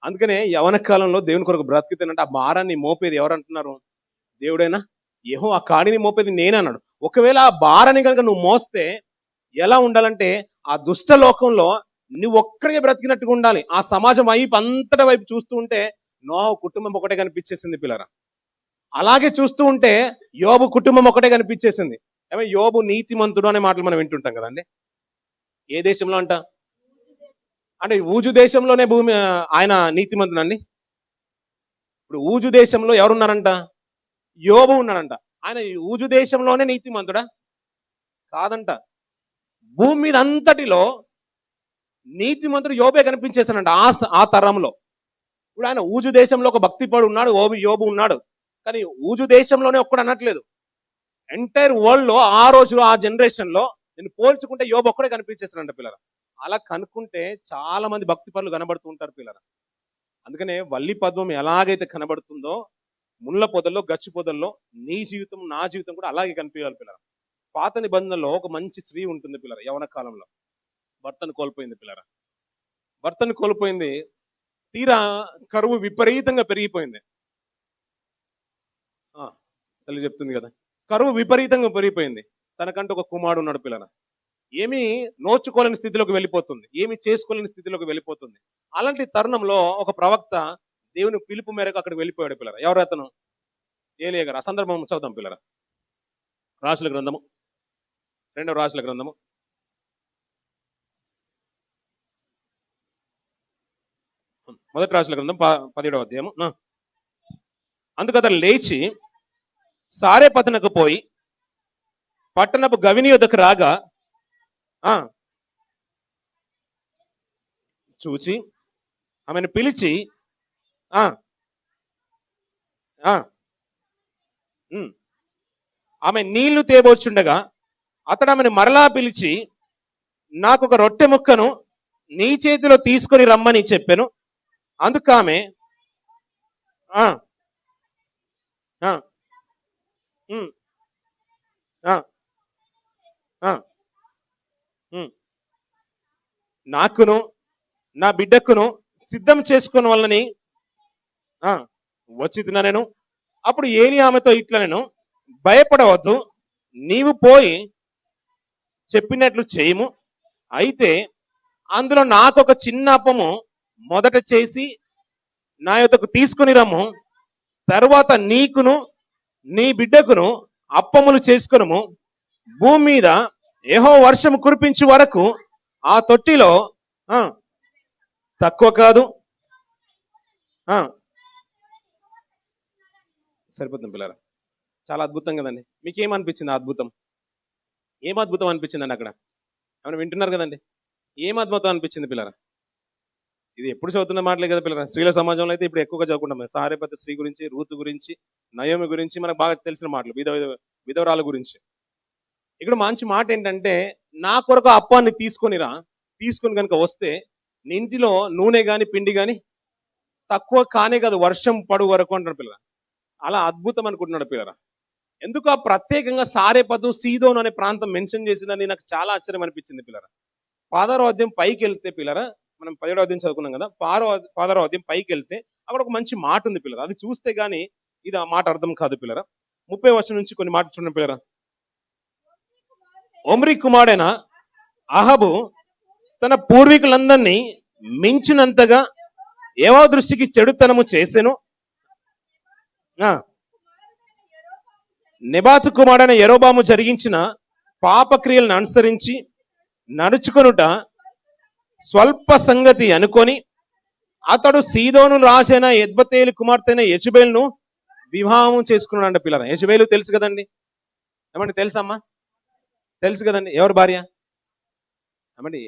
అందుకనే యవన కాలంలో దేవుని కొరకు బ్రతికితేనంటే ఆ భారాన్ని మోపేది ఎవరు అంటున్నారు? దేవుడైనా యెహోవా, ఆ కాడిని మోపేది నేనే అన్నాడు. ఒకవేళ ఆ భారాన్ని కనుక నువ్వు మోస్తే ఎలా ఉండాలంటే ఆ దుష్ట లోకంలో నువ్వు ఒక్కడికే బ్రతికినట్టుగా ఉండాలి. ఆ సమాజం వైపు అంతటి వైపు చూస్తూ ఉంటే నోహ కుటుంబం ఒకటే కనిపించేసింది పిల్లరా. అలాగే చూస్తూ ఉంటే యోబు కుటుంబం ఒకటే కనిపించేసింది. ఏమో యోబు నీతిమంతుడు అనే మాటలు మనం వింటుంటాం కదండి. ఏ దేశంలో అంట? అంటే ఊజు దేశంలోనే ఆయన నీతిమంతుడండి. ఇప్పుడు ఊజు దేశంలో ఎవరున్నారంట? యోబు ఉన్నాడంట. ఆయన ఈ ఊజు దేశంలోనే నీతిమంతుడా? కాదంట. భూమి మీద అంతటిలో నీతిమంతుడు యోబే కనిపించేశానంట ఆ తరంలో. ఇప్పుడు ఆయన ఊజు దేశంలో ఒక భక్తిపడు ఉన్నాడు, యోబు ఉన్నాడు. కానీ ఊజు దేశంలోనే ఒక్కడు అనట్లేదు. ఎంటైర్ వరల్డ్ లో ఆ రోజులో ఆ జనరేషన్ లో నేను పోల్చుకుంటే యోబు ఒక్కడే కనిపించేశానంట పిల్లరా. అలా కనుక్కుంటే చాలా మంది భక్తి పనులు కనబడుతూ ఉంటారు పిల్లరా. అందుకనే వల్లి పద్మం ఎలాగైతే కనబడుతుందో ముళ్ళ పొదల్లో, గచ్చు పొదల్లో నీ జీవితం, నా జీవితం కూడా అలాగే కనిపించాలి పిల్లరా. పాత నిబంధనలో ఒక మంచి స్త్రీ ఉంటుంది పిల్లరా. యవన కాలంలో భర్తను కోల్పోయింది పిల్లరా. భర్తను కోల్పోయింది. తీరా కరువు విపరీతంగా పెరిగిపోయింది. తల్లి చెప్తుంది కదా, కరువు విపరీతంగా పెరిగిపోయింది. తనకంటూ ఒక కుమారుడు ఉన్నాడు పిల్లరా. ఏమీ నోచుకోలేని స్థితిలోకి వెళ్ళిపోతుంది, ఏమి చేసుకోలేని స్థితిలోకి వెళ్ళిపోతుంది. అలాంటి తరుణంలో ఒక ప్రవక్త దేవుని పిలుపు మేరకు అక్కడికి వెళ్ళిపోయాడు పిల్లరా. ఎవరు అతను? ఏలియా గారు. ఆ సందర్భం చదువుతాం పిల్లరా. రాసుల గ్రంథము, 2వ రాసుల గ్రంథము, మొదటి రాసుల గ్రంథం 17వ అధ్యాయము. అందుకు అతను లేచి సారేపతనకు పోయి పట్టణపు గవిని యొద్దకు రాగా చూచి ఆమెను పిలిచి ఆమె నీళ్లు తేబోచుండగా అతడు ఆమెను మరలా పిలిచి నాకు ఒక రొట్టె ముక్కను నీ చేతిలో తీసుకొని రమ్మని చెప్పాను. అందుకు ఆమె నాకును నా బిడ్డకును సిద్ధం చేసుకున్న వాళ్ళని వచ్చిదినా నేను. అప్పుడు ఏలి ఆమెతో ఇట్లా, నేను భయపడవద్దు, నీవు పోయి చెప్పినట్లు చేయము. అయితే అందులో నాకు ఒక చిన్న అప్పము మొదట చేసి నా యొద్దకు తీసుకుని రమ్ము. తర్వాత నీకును నీ బిడ్డకును అప్పములు చేసుకునము. భూమి మీద యెహోవా వర్షము కురిపించే వరకు ఆ తొట్టిలో తక్కువ కాదు. సరిపోతుంది పిల్లరా. చాలా అద్భుతం కదండి. మీకేమనిపించింది అద్భుతం? ఏం అద్భుతం అనిపించిందండి అక్కడ? ఏమైనా వింటున్నారు కదండి? ఏం అద్భుతం అనిపించింది పిల్లరా? ఇది ఎప్పుడు చదువుతున్న మాటలే కదా పిల్లరా. స్త్రీల సమాజంలో అయితే ఇప్పుడు ఎక్కువగా చదువుకుంటాం. సారేపత స్త్రీ గురించి, రూతు గురించి, నయోమి గురించి మనకు బాగా తెలిసిన మాటలు, విధవరాల గురించి. ఇక్కడ మంచి మాట ఏంటంటే, నా కొరకు అప్పాన్ని తీసుకొని కనుక వస్తే నీ ఇంటిలో నూనె గాని పిండి గాని తక్కువ కానే కాదు, వర్షం పడు వరకు అంటాడు పిల్లరా. అలా అద్భుతం అనుకుంటున్నాడు పిల్లరా. ఎందుకు ఆ ప్రత్యేకంగా సారేపతు, సీదోను అనే ప్రాంతం మెన్షన్ చేసిందని నాకు చాలా ఆశ్చర్యం అనిపించింది పిల్లరా. 16వ అధ్యాయం పైకి వెళ్తే పిల్లరా, మనం 17వ అధ్యాయం చదువుకున్నాం కదా, 16వ అధ్యాయం పైకి వెళ్తే అక్కడ ఒక మంచి మాట ఉంది పిల్లరా. అది చూస్తే గానీ ఇది ఆ మాట అర్థం కాదు పిల్లరా. 30వ వచనం నుంచి కొన్ని మాట చూడండి పిల్లరా. ఒమ్రీ కుమారుడైన అహాబు తన పూర్వీకులందరినీ మించినంతగా యెహోవా దృష్టికి చెడుతనము చేసెను. నెబాతు కుమారుడైన యరొబాము జరిగించిన పాపక్రియలను అనుసరించి నడుచుకొనుట స్వల్ప సంగతి అనుకొని అతడు సీదోను రాజైన ఎద్బతేలు కుమార్తెన యెజబెలును వివాహం చేసుకున్నాడు పిల్లరా. యెజబెలు తెలుసు కదండి. ఏమండి తెలుసమ్మా? తెలుసు కదండి. ఎవరు భార్య? ఏమండి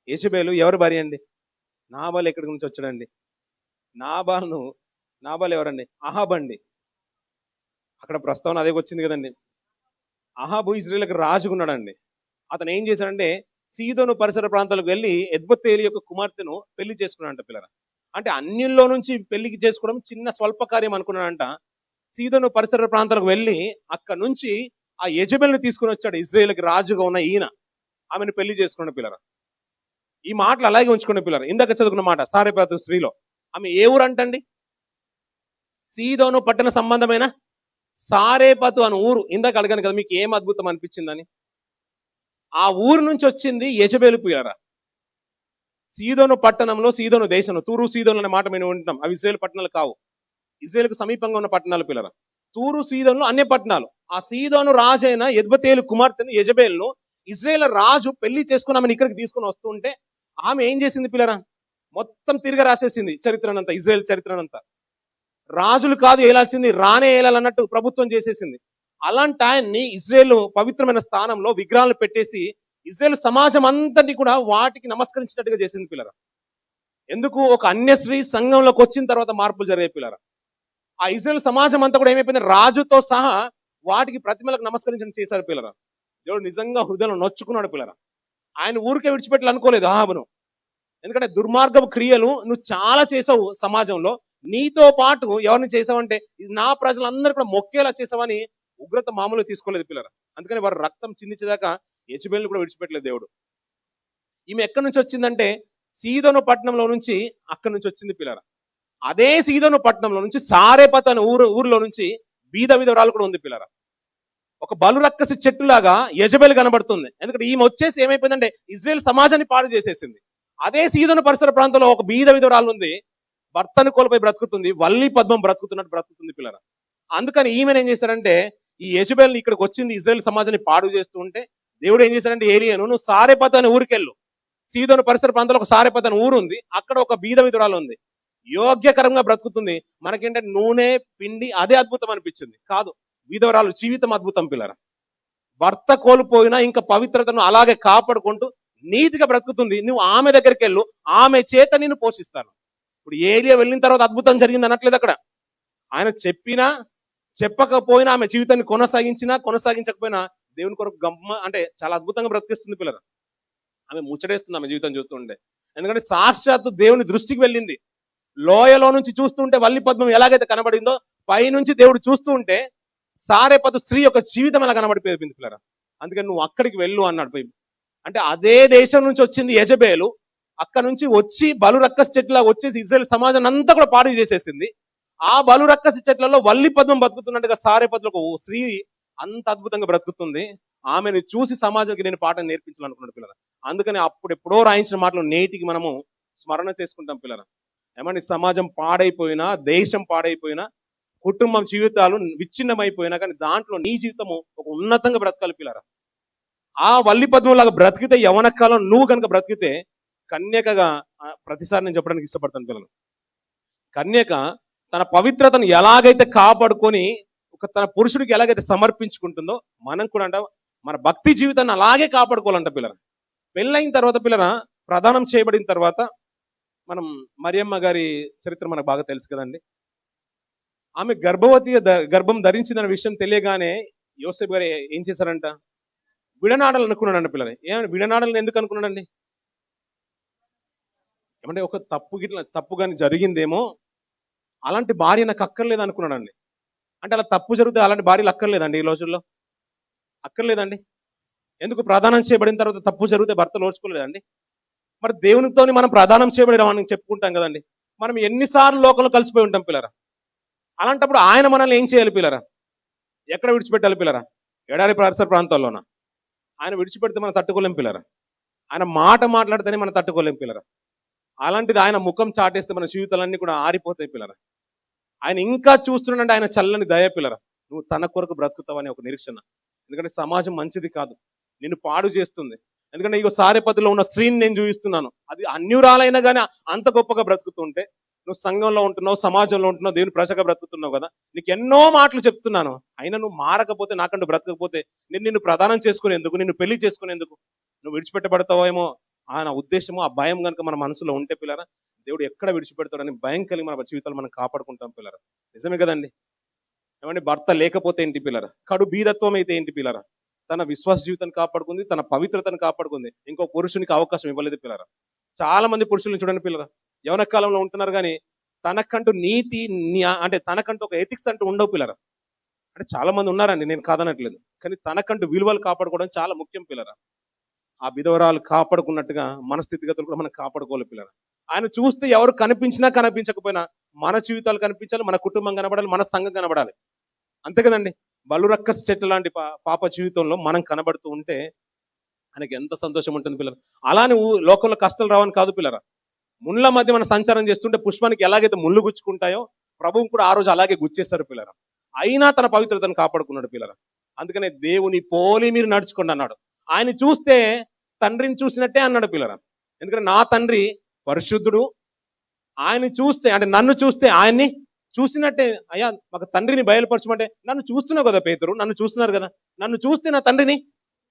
యెజబెలు ఎవరు భార్య అండి? నాబాలు ఎక్కడి నుంచి వచ్చాడండి? నాబాలు ఎవరండి? అహాబ్ అండి. అక్కడ ప్రస్తావన అదే వచ్చింది కదండి. అహాబు ఇజ్రాయేలుకి రాజుకున్నాడండి. అతను ఏం చేశాడంటే సీదోను పరిసర ప్రాంతాలకు వెళ్ళి ఎద్బతేలు యొక్క కుమార్తెను పెళ్లి చేసుకున్నాడంట పిల్లరా. అంటే అన్యుల్లో నుంచి పెళ్లికి చేసుకోవడం చిన్న స్వల్ప కార్యం అనుకున్నాడంట. సీదోను పరిసర ప్రాంతాలకు వెళ్ళి అక్కడ నుంచి ఆ యెజబెలును తీసుకుని వచ్చాడు. ఇజ్రాయేలుకి రాజుగా ఉన్న ఈయన ఆమెను పెళ్లి చేసుకున్నాడు పిల్లరా. ఈ మాటలు అలాగే ఉంచుకునే పిల్లలు. ఇందాక చదువుకున్న మాట సారెపాతు స్త్రీలో, ఆమె ఏ ఊరు అంటండి? సీదోను పట్టణ సంబంధమైన సారేపతు అని ఊరు. ఇందాక అడిగాను కదా మీకు ఏం అద్భుతం అనిపించిందని. ఆ ఊరు నుంచి వచ్చింది యెజబెలు పిల్లరా. సీదోను పట్టణంలో, సీదోను దేశంలో, తూరు సీదోను అనే మాట మేము ఉంటున్నాం. అవి ఇశ్రాయేలు పట్టణాలు కావు, ఇశ్రాయేలుకు సమీపంగా ఉన్న పట్టణాలు పిల్లరా. తూరు సీదోనులో అన్ని పట్టణాలు. ఆ సీదోను రాజు అయిన యెజ్బెతేలు కుమార్తెను యెజబెల్ను ఇశ్రాయేల్ రాజు పెళ్లి చేసుకుని ఆమెను ఇక్కడికి తీసుకుని వస్తుంటే ఆమె ఏం చేసింది పిల్లరా? మొత్తం తిరిగి రాసేసింది చరిత్రనంతా, ఇజ్రాయెల్ చరిత్రనంతా. రాజులు కాదు ఏలాల్సింది, రానే ఏలాలన్నట్టు ప్రభుత్వం చేసేసింది. అలాంటి ఆయన్ని ఇజ్రాయేల్ పవిత్రమైన స్థానంలో విగ్రహాలు పెట్టేసి ఇజ్రాయేల్ సమాజం అంతటి కూడా వాటికి నమస్కరించినట్టుగా చేసింది పిల్లరా. ఎందుకు? ఒక అన్యశ్రీ సంఘంలోకి వచ్చిన తర్వాత మార్పులు జరిగాయి పిల్లరా. ఆ ఇజ్రాయేల్ సమాజం అంతా కూడా ఏమైపోయింది? రాజుతో సహా వాటికి ప్రతిమలకు నమస్కరించడం చేశారు పిల్లరా. దేవుడు నిజంగా హృదయంలో నొచ్చుకున్నాడు పిల్లరా. ఆయన ఊరికే విడిచిపెట్టాలి అనుకోలేదు అహాబును. ఎందుకంటే దుర్మార్గపు క్రియలు నువ్వు చాలా చేసావు సమాజంలో, నీతో పాటు ఎవరిని చేసావంటే ఇది నా ప్రజలందరూ కూడా మొక్కేలా చేసావని ఉగ్రత మామూలు తీసుకోలేదు పిల్లరా. అందుకని వారు రక్తం చిందించేదాకా యెజబెల్ని కూడా విడిచిపెట్టలేదు దేవుడు. ఈమె ఎక్కడి నుంచి వచ్చిందంటే సీదోను పట్టణంలో నుంచి, అక్కడి నుంచి వచ్చింది పిల్లరా. అదే సీదోను పట్టణంలో నుంచి సారేపత్ అనే ఊరిలో నుంచి బీద విధవరాలు కూడా ఉంది పిల్లరా. ఒక బలురక్కసి చెట్టులాగా యెజబెల్ కనబడుతుంది. ఎందుకంటే ఈమె వచ్చేసి ఏమైపోయిందంటే ఇజ్రాయేల్ సమాజాన్ని పాడు చేసేసింది. అదే సీదోను పరిసర ప్రాంతంలో ఒక బీద విధవరాలు ఉంది, భర్తను కోల్పోయి బ్రతుకుతుంది, వల్లి పద్మం బ్రతుకుతున్నట్టు బ్రతుకుతుంది పిల్లరా. అందుకని ఈమెను ఏం చేశారంటే ఈ యెజబెల్ ఇక్కడికి వచ్చింది ఇజ్రాయేల్ సమాజాన్ని పాడు చేస్తూ ఉంటే దేవుడు ఏం చేశాడంటే ఏలియాను, నువ్వు సారెపత్ అనే ఊరికెళ్ళు. సీదోను పరిసర ప్రాంతంలో ఒక సారెపత్ అనే ఊరు ఉంది, అక్కడ ఒక బీద విధురాలు ఉంది, యోగ్యకరంగా బ్రతుకుతుంది. మనకేంటంటే నూనె పిండి అదే అద్భుతం అనిపించింది. కాదు, విధవరాలు జీవితం అద్భుతం పిల్లరా. భర్త కోల్పోయినా ఇంకా పవిత్రతను అలాగే కాపాడుకుంటూ నీతిగా బ్రతుకుతుంది. నువ్వు ఆమె దగ్గరికి వెళ్ళు, ఆమె చేత నిన్ను పోషిస్తాను. ఇప్పుడు ఏలియా వెళ్ళిన తర్వాత అద్భుతం జరిగింది అనట్లేదు అక్కడ. ఆయన చెప్పినా చెప్పకపోయినా ఆమె జీవితాన్ని కొనసాగించకపోయినా దేవుని కొరకు అంటే చాలా అద్భుతంగా బ్రతికిస్తుంది పిల్లరా. ఆమె ముచ్చటేస్తుంది ఆమె జీవితం చూస్తుంటే. ఎందుకంటే సాక్షాత్తు దేవుని దృష్టికి వెళ్ళింది. లోయలో నుంచి చూస్తుంటే వల్లి పద్మం ఎలాగైతే కనబడిందో పైనుంచి దేవుడు చూస్తూ ఉంటే సారెపతు స్త్రీ యొక్క జీవితం ఎలా కనబడిపోయింది పిల్లరా. అందుకని నువ్వు అక్కడికి వెళ్ళు అన్నాడు పోయి. అంటే అదే దేశం నుంచి వచ్చింది యెజబెలు, అక్కడ నుంచి వచ్చి బలురక్కసి చెట్లా వచ్చేసి ఇజ్రాయేల్ సమాజాన్ని అంతా కూడా పాడు చేసేసింది. ఆ బలురక్కసి చెట్లలో వల్లి పద్మం బతుకుతున్నట్టుగా సారెపతులకు స్త్రీ అంత అద్భుతంగా బ్రతుకుతుంది. ఆమెను చూసి సమాజానికి నేను పాఠం నేర్పించాలనుకున్నాడు పిల్లరా. అందుకని అప్పుడెప్పుడో రాయించిన మాటలు నేటికి మనము స్మరణ చేసుకుంటాం పిల్లరా. ఏమంటే సమాజం పాడైపోయినా, దేశం పాడైపోయినా, కుటుంబం జీవితాలు విచ్ఛిన్నమైపోయినా కానీ దాంట్లో నీ జీవితము ఒక ఉన్నతంగా బ్రతకాలి పిల్లరా. ఆ వల్లి పద్మం లాగా బ్రతికితే, యవన కాలం నువ్వు కనుక బ్రతికితే కన్యకగా, ప్రతిసారి నేను చెప్పడానికి ఇష్టపడతాను పిల్లలు, కన్యక తన పవిత్రతను ఎలాగైతే కాపాడుకొని తన పురుషుడికి ఎలాగైతే సమర్పించుకుంటుందో మనం కూడా అంట మన భక్తి జీవితాన్ని అలాగే కాపాడుకోవాలంట పిల్లరా. పెళ్ళైన తర్వాత పిల్లరా, ప్రదానం చేయబడిన తర్వాత మనం మరియమ్మ గారి చరిత్ర మనకు బాగా తెలుసు కదండి. ఆమె గర్భం ధరించిందన్న విషయం తెలియగానే యోసేపు గారు ఏం చేశారంట? విడనాడాలని అనుకున్నాడండి పిల్లలు. ఏమంటే విడనాడాలని ఎందుకు అనుకున్నాడండి? ఏమంటే ఒక తప్పు కానీ జరిగిందేమో, అలాంటి భార్య నాకు అక్కర్లేదు అనుకున్నాడండి. అంటే అలా తప్పు జరిగితే అలాంటి భార్యలు అక్కర్లేదండి ఈ రోజుల్లో, అక్కర్లేదండి. ఎందుకు? ప్రదానం చేయబడిన తర్వాత తప్పు జరిగితే భర్తలు ఓర్చుకోలేదండి. మరి దేవునితో మనం ప్రదానం చేయబడిన చెప్పుకుంటాం కదండి. మనం ఎన్నిసార్లు లోకంలో కలిసిపోయి ఉంటాం పిల్లరా. అలాంటప్పుడు ఆయన మనల్ని ఏం చేయాలి పిల్లరా? ఎక్కడ విడిచిపెట్టాలి పిల్లరా? ఎడారి పరిసర ప్రాంతాల్లోన. ఆయన విడిచిపెడితే మనం తట్టుకోలేం పిల్లరా. ఆయన మాట మాట్లాడితేనే మనం తట్టుకోలేం పిల్లరా. అలాంటిది ఆయన ముఖం చాటేస్తే మన జీవితాలన్నీ కూడా ఆరిపోతాయి పిల్లరా. ఆయన ఇంకా చూస్తున్నాడంటే ఆయన చల్లని దయ పిల్లరా. నువ్వు తన కొరకు బ్రతుకుతావని ఒక నిరీక్షణ. ఎందుకంటే సమాజం మంచిది కాదు, నిన్ను పాడు చేస్తుంది. ఎందుకంటే ఇగో సారెపతిలో ఉన్న స్త్రీని నేను చూపిస్తున్నాను, అది అన్యురాలైనా కానీ అంత గొప్పగా బ్రతుకుతుంటే, నువ్వు సంఘంలో ఉంటున్నావు, సమాజంలో ఉంటున్నావు, దేవుని ప్రజగా బ్రతుకుతున్నావు కదా, నీకు ఎన్నో మాటలు చెప్తున్నాను. అయినా నువ్వు మారకపోతే, నాకంటూ బ్రతకపోతే నిన్ను ప్రదానం చేసుకునేందుకు, నిన్ను పెళ్లి చేసుకునేందుకు నువ్వు విడిచిపెట్టబడతావేమో ఆయన ఉద్దేశము, ఆ భయం కనుక మన మనసులో ఉంటే పిల్లరా, దేవుడు ఎక్కడ విడిచిపెడతాడని భయం కలిగి మన జీవితాలు మనం కాపాడుకుంటాం పిల్లరా. నిజమే కదండి. ఏమంటే భర్త లేకపోతే ఏంటి పిల్లరా? కడు బీదత్వం అయితే ఏంటి పిల్లరా? తన విశ్వాస జీవితాన్ని కాపాడుకుంది, తన పవిత్రతను కాపాడుకుంది, ఇంకో పురుషునికి అవకాశం ఇవ్వలేదు పిల్లరా. చాలా మంది పురుషులను చూడండి పిల్లరా, యవన కాలంలో ఉంటున్నారు కానీ తనకంటూ నీతి, అంటే తనకంటూ ఒక ఎథిక్స్ అంటూ ఉండవు పిల్లరా. అంటే చాలా మంది ఉన్నారండి, నేను కాదనట్లేదు, కానీ తనకంటూ విలువలు కాపాడుకోవడం చాలా ముఖ్యం పిల్లరా. ఆ విధవరాలు కాపాడుకున్నట్టుగా మన స్థితిగతులు కూడా మనం కాపాడుకోవాలి పిల్లలు. ఆయన చూస్తే ఎవరు కనిపించినా కనిపించకపోయినా మన జీవితాలు కనిపించాలి, మన కుటుంబం కనబడాలి, మన సంఘం కనబడాలి. అంతే కదండి. బలురక్కస్ చెట్టు లాంటి పాప జీవితంలో మనం కనబడుతూ ఉంటే ఆయనకి ఎంత సంతోషం ఉంటుంది పిల్లలు. అలానే లోకంలో కష్టాలు రావని కాదు పిల్లరా. ముళ్ళ మధ్య మనం సంచారం చేస్తుంటే పుష్పానికి ఎలాగైతే ముళ్ళు గుచ్చుకుంటాయో ప్రభువు కూడా ఆ రోజు అలాగే గుచ్చేశారు పిల్లరా. అయినా తన పవిత్రతను కాపాడుకున్నాడు పిల్లరా. అందుకనే దేవుని పోలి మీరు నడుచుకోండి అన్నాడు. ఆయన చూస్తే తండ్రిని చూసినట్టే అన్నాడు పిల్లరా. ఎందుకంటే నా తండ్రి పరిశుద్ధుడు, ఆయన చూస్తే అంటే నన్ను చూస్తే ఆయన్ని చూసినట్టే. అయ్యా మాకు తండ్రిని బయలుపరచమంటే నన్ను చూస్తున్నావు కదా పేతురు, నన్ను చూస్తున్నారు కదా, నన్ను చూస్తే నా తండ్రిని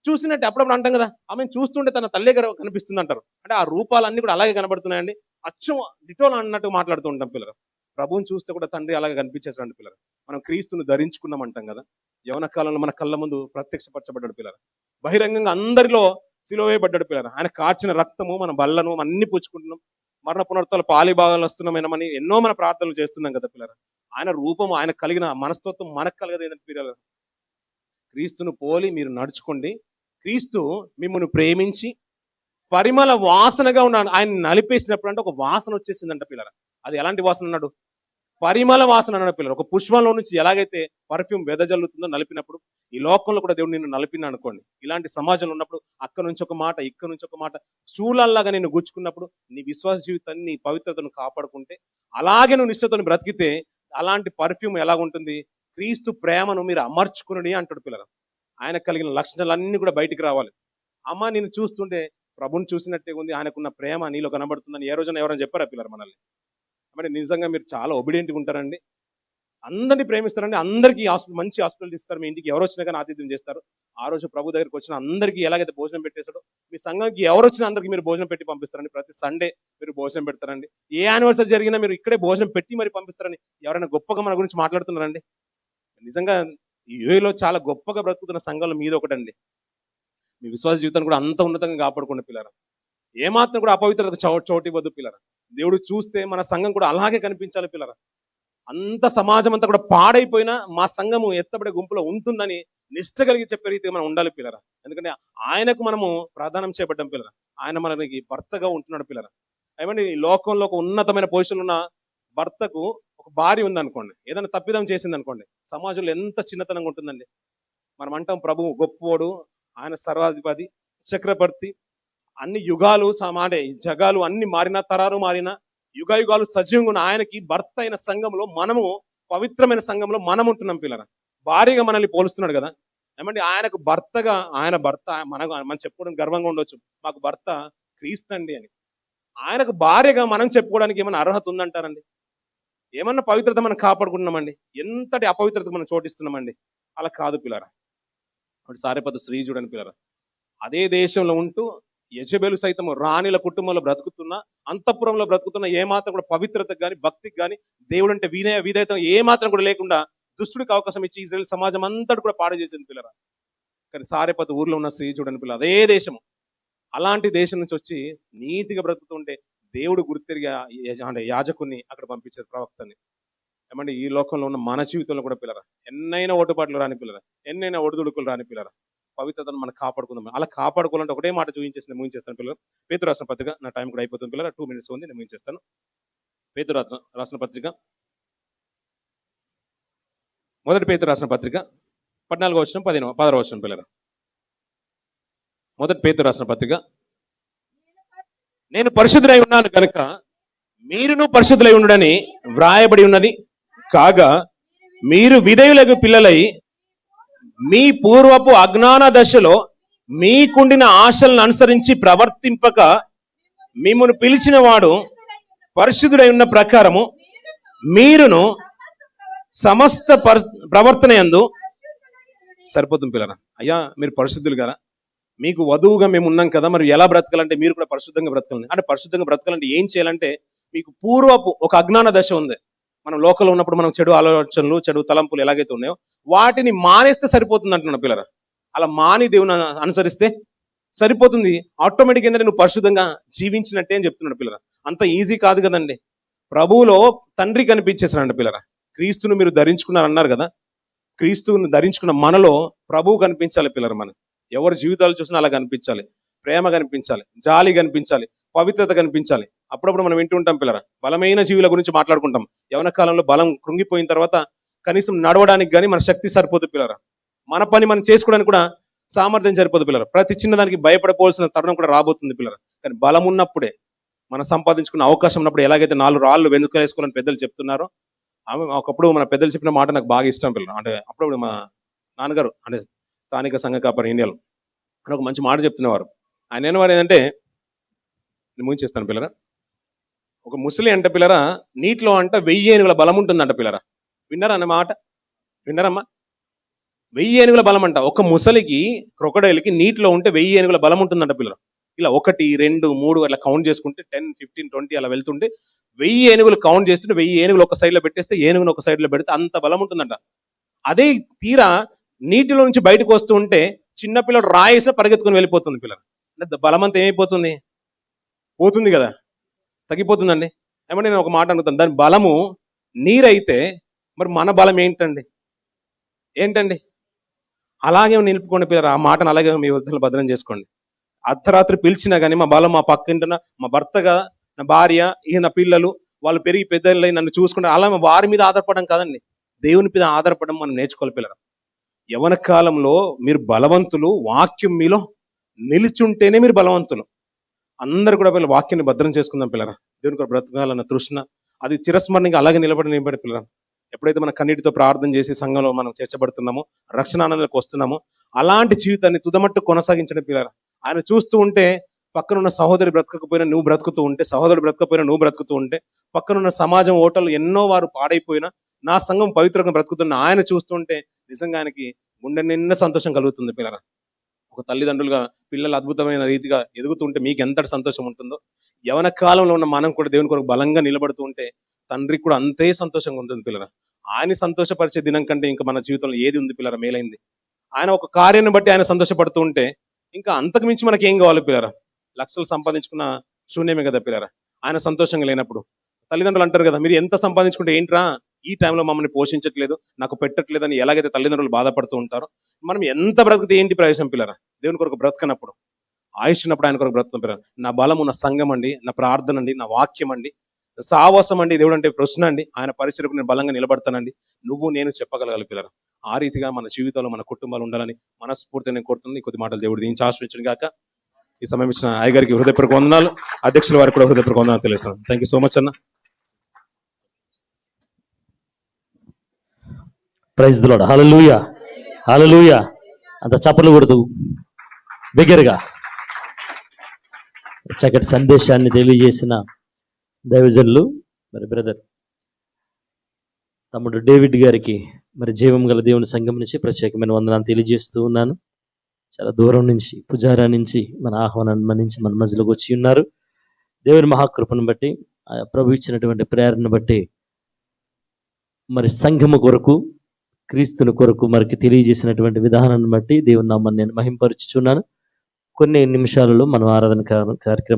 చూసినట్టే. అప్పుడప్పుడు అంటాం కదా, ఆమె చూస్తుంటే తన తల్లే కనిపిస్తుంది అంటారు. అంటే ఆ రూపాలన్నీ కూడా అలాగే కనబడుతున్నాయండి. అచ్చం డిటోల్ అన్నట్టు మాట్లాడుతూ ఉంటాం పిల్లలు. ప్రభువుని చూస్తే కూడా తండ్రి అలాగే కనిపించేసాడు పిల్లలు. మనం క్రీస్తును ధరించుకున్నాం అంటాం కదా. యవన కాలంలో మన కళ్ళ ముందు ప్రత్యక్షపరచబడ్డాడు పిల్లలు. బహిరంగంగా అందరిలో సిలువ వేయబడ్డాడు పిల్లలు. ఆయన కార్చిన రక్తము మన బల్లను అన్ని పుచ్చుకుంటున్నాం. మరణ పునరుత్తాలు పాలిభాగాలు వస్తున్నామని ఎన్నో మన ప్రార్థనలు చేస్తున్నాం కదా పిల్లలు. ఆయన రూపం, ఆయన కలిగిన మనస్తత్వం మనకు కలగదు ఏంటంటే పిల్లలు. క్రీస్తును పోలి మీరు నడుచుకోండి. క్రీస్తు మిమ్మల్ని ప్రేమించి పరిమళ వాసనగా ఉన్నాడు. ఆయన నలిపేసినప్పుడు అంటే ఒక వాసన వచ్చేసిందంట పిల్లలు. అది ఎలాంటి వాసన అన్నాడు? పరిమళ వాసన అన్నాడు పిల్లలు. ఒక పుష్పంలో నుంచి ఎలాగైతే పర్ఫ్యూమ్ వెదజల్లుతుందో నలిపినప్పుడు, ఈ లోకంలో కూడా దేవుడు నిన్ను నలిపిన అనుకోండి. ఇలాంటి సమాజంలో ఉన్నప్పుడు అక్కడ నుంచి ఒక మాట, ఇక్కడ నుంచి ఒక మాట శూలల్లాగా నిన్ను గుచ్చుకున్నప్పుడు నీ విశ్వాస జీవితాన్ని, నీ పవిత్రతను కాపాడుకుంటే, అలాగే నువ్వు నిష్ఠతను బ్రతికితే అలాంటి పర్ఫ్యూమ్ ఎలాగుంటుంది? క్రీస్తు ప్రేమను మీరు అమర్చుకుని అంటాడు పిల్లలు. ఆయన కలిగిన లక్షణాలన్నీ కూడా బయటికి రావాలి. అమ్మ నేను చూస్తుంటే ప్రభుని చూసినట్టే ఉంది, ఆయనకున్న ప్రేమ నీలో కనబడుతుందని ఏ రోజున ఎవరైనా చెప్పారా పిల్లలు మనల్ని? అంటే నిజంగా మీరు చాలా ఒబిడియంట్గా ఉంటారండి. అందరినీ ప్రేమిస్తారండి. అందరికీ మంచి హాస్పిటల్ ఇస్తారు. మీ ఇంటికి ఎవరు వచ్చినా కానీ ఆతిథ్యం చేస్తారు. ఆ రోజు ప్రభు దగ్గరికి వచ్చిన అందరికీ ఎలాగైతే భోజనం పెట్టేశాడో, మీ సంఘానికి ఎవరు వచ్చినా అందరికీ మీరు భోజనం పెట్టి పంపిస్తారండి. ప్రతి సండే మీరు భోజనం పెడతారండి. ఏ యానివర్సరీ జరిగినా మీరు ఇక్కడే భోజనం పెట్టి మరి పంపిస్తారని ఎవరైనా గొప్పగా మన గురించి మాట్లాడుతున్నారండి? నిజంగా ఈ యూఏలో చాలా గొప్పగా బ్రతుకుతున్న సంఘాలు మీద ఒకటండి. మీ విశ్వాస జీవితాన్ని కూడా అంత ఉన్నతంగా కాపాడుకోండి పిల్లరా. ఏమాత్రం కూడా అపవిత్రతకు చోటు ఇవ్వద్దు పిల్లరా. దేవుడు చూస్తే మన సంఘం కూడా అలాగే కనిపించాలి పిల్లరా. అంత సమాజం అంతా కూడా పాడైపోయినా మా సంఘము ఎత్తబడే గుంపులో ఉంటుందని నిష్ట కలిగి చెప్పే రీతిగా మనం ఉండాలి పిల్లరా. ఎందుకంటే ఆయనకు మనము ప్రాధాన్యం చేయబడ్డాం పిల్లరా. ఆయన మనకి భర్తగా ఉంటున్నాడు పిల్లరా. ఏమంటే ఈ లోకంలో ఒక ఉన్నతమైన పొజిషన్ ఉన్న భర్తకు ఒక భార్య ఉందనుకోండి, ఏదైనా తప్పిదం చేసింది అనుకోండి, సమాజంలో ఎంత చిన్నతనంగా ఉంటుందండి. మనం అంటాం ప్రభువు గొప్పోడు, ఆయన సర్వాధిపతి, చక్రవర్తి, అన్ని యుగాలు అంటే జగాలు అన్ని మారినా, తరాలు మారినా, యుగాలు సజీవంగా ఉన్న ఆయనకి భర్త అయిన సంఘంలో మనము, పవిత్రమైన సంఘంలో మనం ఉంటున్నాం పిల్లరా. భార్యగా మనల్ని పోలుస్తున్నాడు కదా. ఏమంటే ఆయనకు భర్తగా, ఆయన భర్త మనం చెప్పుకోవడం గర్వంగా ఉండొచ్చు, మాకు భర్త క్రీస్తు అండి అని. ఆయనకు భార్యగా మనం చెప్పుకోవడానికి ఏమైనా అర్హత ఉందంటారండి? ఏమన్నా పవిత్రత మనం కాపాడుకుంటున్నామండి? ఎంతటి అపవిత్రత మనం చోటిస్తున్నామండి? అలా కాదు పిల్లరా. సారెపద స్త్రీ చూడండి పిల్లరా. అదే దేశంలో ఉంటూ యజబేలు సైతం రాణిల కుటుంబంలో బ్రతుకుతున్నా, అంతఃపురంలో బ్రతుకుతున్న ఏమాత్రం కూడా పవిత్రతకు కానీ, భక్తికి కానీ, దేవుడు అంటే విధేయత ఏమాత్రం కూడా లేకుండా దుష్టుడికి అవకాశం ఇచ్చి ఇజ్రాయెల్ సమాజం అంతటి కూడా పాడు చేసింది పిల్లరా. కానీ సారెపద ఊర్లో ఉన్న స్త్రీ చూడండి పిల్లలు, అదే దేశము, అలాంటి దేశం నుంచి వచ్చి నీతిగా బ్రతుకుతుంటే దేవుడు గుర్తిరిగా అంటే యాజకుని అక్కడ పంపించారు, ప్రవక్తని. ఏమంటే ఈ లోకంలో ఉన్న మన జీవితంలో కూడా పిల్లరా, ఎన్నైనా ఓటుపాట్లు రాని పిల్లరా, ఎన్నైనా ఒడిదుడుకులు రాని పిల్లరా, పవిత్రతను మనం కాపాడుకుందాం. అలా కాపాడుకోవాలంటే ఒకటే మాట ముగించేస్తాను పిల్లలు. పేతురు రాసిన పత్రిక, నా టైం కూడా అయిపోతుంది పిల్లలు, 2 minutes ఉంది, నేను ముగించేస్తాను. పేతురు రాసిన పత్రిక, మొదటి పేతురు రాసిన పత్రిక 14వ వచనం 16వ వచనం పిల్లలు. మొదటి పేతురు రాసిన పత్రిక, నేను పరిశుద్ధులై ఉన్నాను కనుక మీరును పరిశుద్ధులై ఉండడని వ్రాయబడి ఉన్నది. కాగా మీరు విధేయులకు పిల్లలై మీ పూర్వపు అజ్ఞాన దశలో మీకుండిన ఆశలను అనుసరించి ప్రవర్తింపక మిమ్మును పిలిచిన వాడు పరిశుద్ధుడై ఉన్న ప్రకారము మీరును సమస్త ప్రవర్తన యందు సరిపోతుంది పిల్లరా. అయ్యా మీరు పరిశుద్ధులు కదా, మీకు వధువుగా మేము ఉన్నాం కదా, మరి ఎలా బ్రతకాలంటే మీరు కూడా పరిశుద్ధంగా బ్రతకాలని. అంటే పరిశుద్ధంగా బ్రతకాలంటే ఏం చేయాలంటే, మీకు పూర్వపు ఒక అజ్ఞాన దశ ఉంది. మనం లోకంలో ఉన్నప్పుడు మనం చెడు ఆలోచనలు, చెడు తలంపులు ఎలాగైతే ఉన్నాయో వాటిని మానేస్తే సరిపోతుంది అంటున్నాను పిల్లరా. అలా మాని దేవుని అనుసరిస్తే సరిపోతుంది. ఆటోమేటిక్ ఏంటంటే నువ్వు పరిశుద్ధంగా జీవించినట్టే అని చెప్తున్నాడు పిల్లరా. అంత ఈజీ కాదు కదండి. ప్రభువులో తండ్రి కనిపించేసారండి పిల్లరా. క్రీస్తును మీరు ధరించుకున్నారన్నారు కదా, క్రీస్తును ధరించుకున్న మనలో ప్రభువు కనిపించాలి పిల్లరు. మనం ఎవరి జీవితాలు చూసినా అలా కనిపించాలి. ప్రేమ కనిపించాలి, జాలి కనిపించాలి, పవిత్రత కనిపించాలి. అప్పుడప్పుడు మనం వింటూ ఉంటాం పిల్లరా, బలమైన జీవుల గురించి మాట్లాడుకుంటాం. యవన కాలంలో బలం కృంగిపోయిన తర్వాత కనీసం నడవడానికి కానీ మన శక్తి సరిపోదు పిల్లరా. మన పని మనం చేసుకోవడానికి కూడా సామర్థ్యం సరిపోదు పిల్లరా. ప్రతి చిన్నదానికి భయపడిపోవాల్సిన తరుణం కూడా రాబోతుంది పిల్లరా. కానీ బలం ఉన్నప్పుడే, మనం సంపాదించుకున్న అవకాశం ఉన్నప్పుడు ఎలాగైతే 4 రాళ్ళు వెనుకేసుకోవాలని పెద్దలు చెప్తున్నారో, ఒకప్పుడు మన పెద్దలు చెప్పిన మాట నాకు బాగా ఇష్టం పిల్లలు. అంటే అప్పుడప్పుడు మా నాన్నగారు అంటే స్థానిక సంఘ కాపరి ఇండియాలో అని ఒక మంచి మాట చెప్తున్నవారు. ఆయన ఏమన్నారు ఏంటంటే, నేను ముగించేస్తాను పిల్లరా. ఒక ముసలి అంట పిల్లరా, నీటిలో అంట 1000 ఏనుగుల బలం ఉంటుందంట పిల్లరా. విన్నారా అన్న మాట? విన్నారమ్మా? 1000 ఏనుగుల బలం అంట. ఒక ముసలికి, క్రొకడైల్కి నీటిలో ఉంటే 1000 ఏనుగుల బలం ఉంటుందంట పిల్లరా. ఇలా 1, 2, 3 అట్లా కౌంట్ చేసుకుంటే 10, 15, 20 అలా వెళ్తుంటే 1000 ఏనుగులు కౌంట్ చేస్తుంటే 1000 ఏనుగులు ఒక సైడ్ లో పెట్టేస్తే ఏనుగును ఒక సైడ్ లో పెడితే అంత బలం ఉంటుందంట. అదే తీరా నీటిలో నుంచి బయటకు వస్తూ ఉంటే చిన్నపిల్లడు రాయేసిన పరిగెత్తుకుని వెళ్ళిపోతుంది పిల్లలు. అంటే బలం అంతా ఏమైపోతుంది? పోతుంది కదా, తగ్గిపోతుందండి. ఏమంటే నేను ఒక మాట అనుకుతాను, దాని బలము నీరైతే మరి మన బలం ఏంటండి? అలాగే నిలుపుకోండి పిల్లలు. ఆ మాటను అలాగే మీ వద్దలు భద్రం చేసుకోండి. అర్ధరాత్రి పిలిచినా కానీ మా బలం మా పక్కింటున్న మా భర్తగా, నా భార్య, ఈయన పిల్లలు వాళ్ళు పెరిగి పెద్దలై నన్ను చూసుకుంటే అలా వారి మీద ఆధారపడడం కాదండి, దేవుని మీద ఆధారపడడం మనం నేర్చుకోవాలి పిల్లలు. యవన కాలంలో మీరు బలవంతులు, వాక్యం మీలో నిలిచుంటేనే మీరు బలవంతులు. అందరూ కూడా పిల్లలు వాక్యాన్ని భద్రం చేసుకుందాం పిల్లరా. దేవుని కొరకు బ్రతకాలన్న తృష్ణ అది చిరస్మరణంగా అలాగే నిలబడి పిల్లరా. ఎప్పుడైతే మన కన్నీటితో ప్రార్థన చేసి సంఘంలో మనం చేర్చబడుతున్నామో, రక్షణ ఆనందాలకు వస్తున్నామో, అలాంటి జీవితాన్ని తుదమట్టు కొనసాగించిన పిల్లరా. ఆయన చూస్తూ ఉంటే పక్కనున్న సహోదరి బ్రతకపోయినా నువ్వు బ్రతుకుతూ ఉంటే, సహోదరుడు బ్రతకపోయినా నువ్వు బ్రతుకుతూ ఉంటే, పక్కనున్న సమాజం ఓటర్లు ఎన్నో వారు పాడైపోయినా నా సంఘం పవిత్రంగా బ్రతుకుతున్న ఆయన చూస్తుంటే నిజంగా ఆయనకి గుండె నిండా సంతోషం కలుగుతుంది పిల్లరా. ఒక తల్లిదండ్రులుగా పిల్లలు అద్భుతమైన రీతిగా ఎదుగుతుంటే మీకు ఎంతటి సంతోషం ఉంటుందో, యవన కాలంలో ఉన్న మనం కూడా దేవుని కొరకు బలంగా నిలబడుతూ ఉంటే తండ్రికి కూడా అంతే సంతోషంగా ఉంటుంది పిల్లరా. ఆయన సంతోషపరిచే దినం కంటే ఇంకా మన జీవితంలో ఏది ఉంది పిల్లరా మేలైంది? ఆయన ఒక కార్యాన్ని బట్టి ఆయన సంతోషపడుతూ ఉంటే ఇంకా అంతకు మించి మనకి ఏం కావాలి పిల్లరా? లక్షలు సంపాదించుకున్న శూన్యమే కదా పిల్లరా ఆయన సంతోషంగా లేనప్పుడు. తల్లిదండ్రులు అంటారు కదా, మీరు ఎంత సంపాదించుకుంటే ఏంట్రా, ఈ టైంలో మమ్మల్ని పోషించట్లేదు, నాకు పెట్టట్లేదు అని ఎలాగైతే తల్లిదండ్రులు బాధపడుతూ ఉంటారో, మనం ఎంత బ్రతికితే ఏంటి ప్రయోజనం పిల్లరా? దేవుని కొరకు బ్రతకనప్పుడు, ఆయుష్ ఉన్నప్పుడు ఆయన కొరకు బ్రతుకున్న పిల్లరా. నా బలము నా సంఘం అండి, నా ప్రార్థన అండి, నా వాక్యం అండి, సావాసం అండి, దేవుడు అంటే ప్రశ్న అండి, ఆయన పరిచయకు నేను బలంగా నిలబడతానండి, నువ్వు నేను చెప్పగలగాలి పిల్లరా. ఆ రీతిగా మన జీవితంలో మన కుటుంబాలు ఉండాలని మనస్ఫూర్తిగా నేను కోరుతుంది. కొద్ది మాటలు దేవుడు దీనికి ఆశ్రయించను గాక. ఈ సమయం ఇచ్చిన అయ్యగారికి హృదయపూర్వక వందనాలు, అధ్యక్షుల వారికి కూడా హృదయపూర్వక వందనాలు తెలుస్తున్నాను. థ్యాంక్ యూ సో మచ్ అన్న. Praise the Lord. Hallelujah, hallelujah. అంత చప్పట్లు కొడుతూ బిగ్గరగా చక్కటి సందేశాన్ని తెలియజేసిన దైవజనులు మరి బ్రదర్ తమ్ముడు డేవిడ్ గారికి మరి జీవం గల దేవుని సంఘం నుంచి ప్రత్యేకమైన వందనాలు తెలియజేస్తూ ఉన్నాను. చాలా దూరం నుంచి, పుజారా నుంచి మన ఆహ్వానాన్ని మన్నించి మన మధ్యలోకి వచ్చి ఉన్నారు. దేవుని మహాకృపను బట్టి, ప్రభు ఇచ్చినటువంటి ప్రేరణ బట్టి మరి సంఘము కొరకు, క్రీస్తుని కొరకు మనకి తెలియజేసినటువంటి విధానాన్ని బట్టి దేవుని నామాన్ని నేను మహింపరుచుచున్నాను. కొన్ని నిమిషాలలో మనం ఆరాధన కార్యక్రమం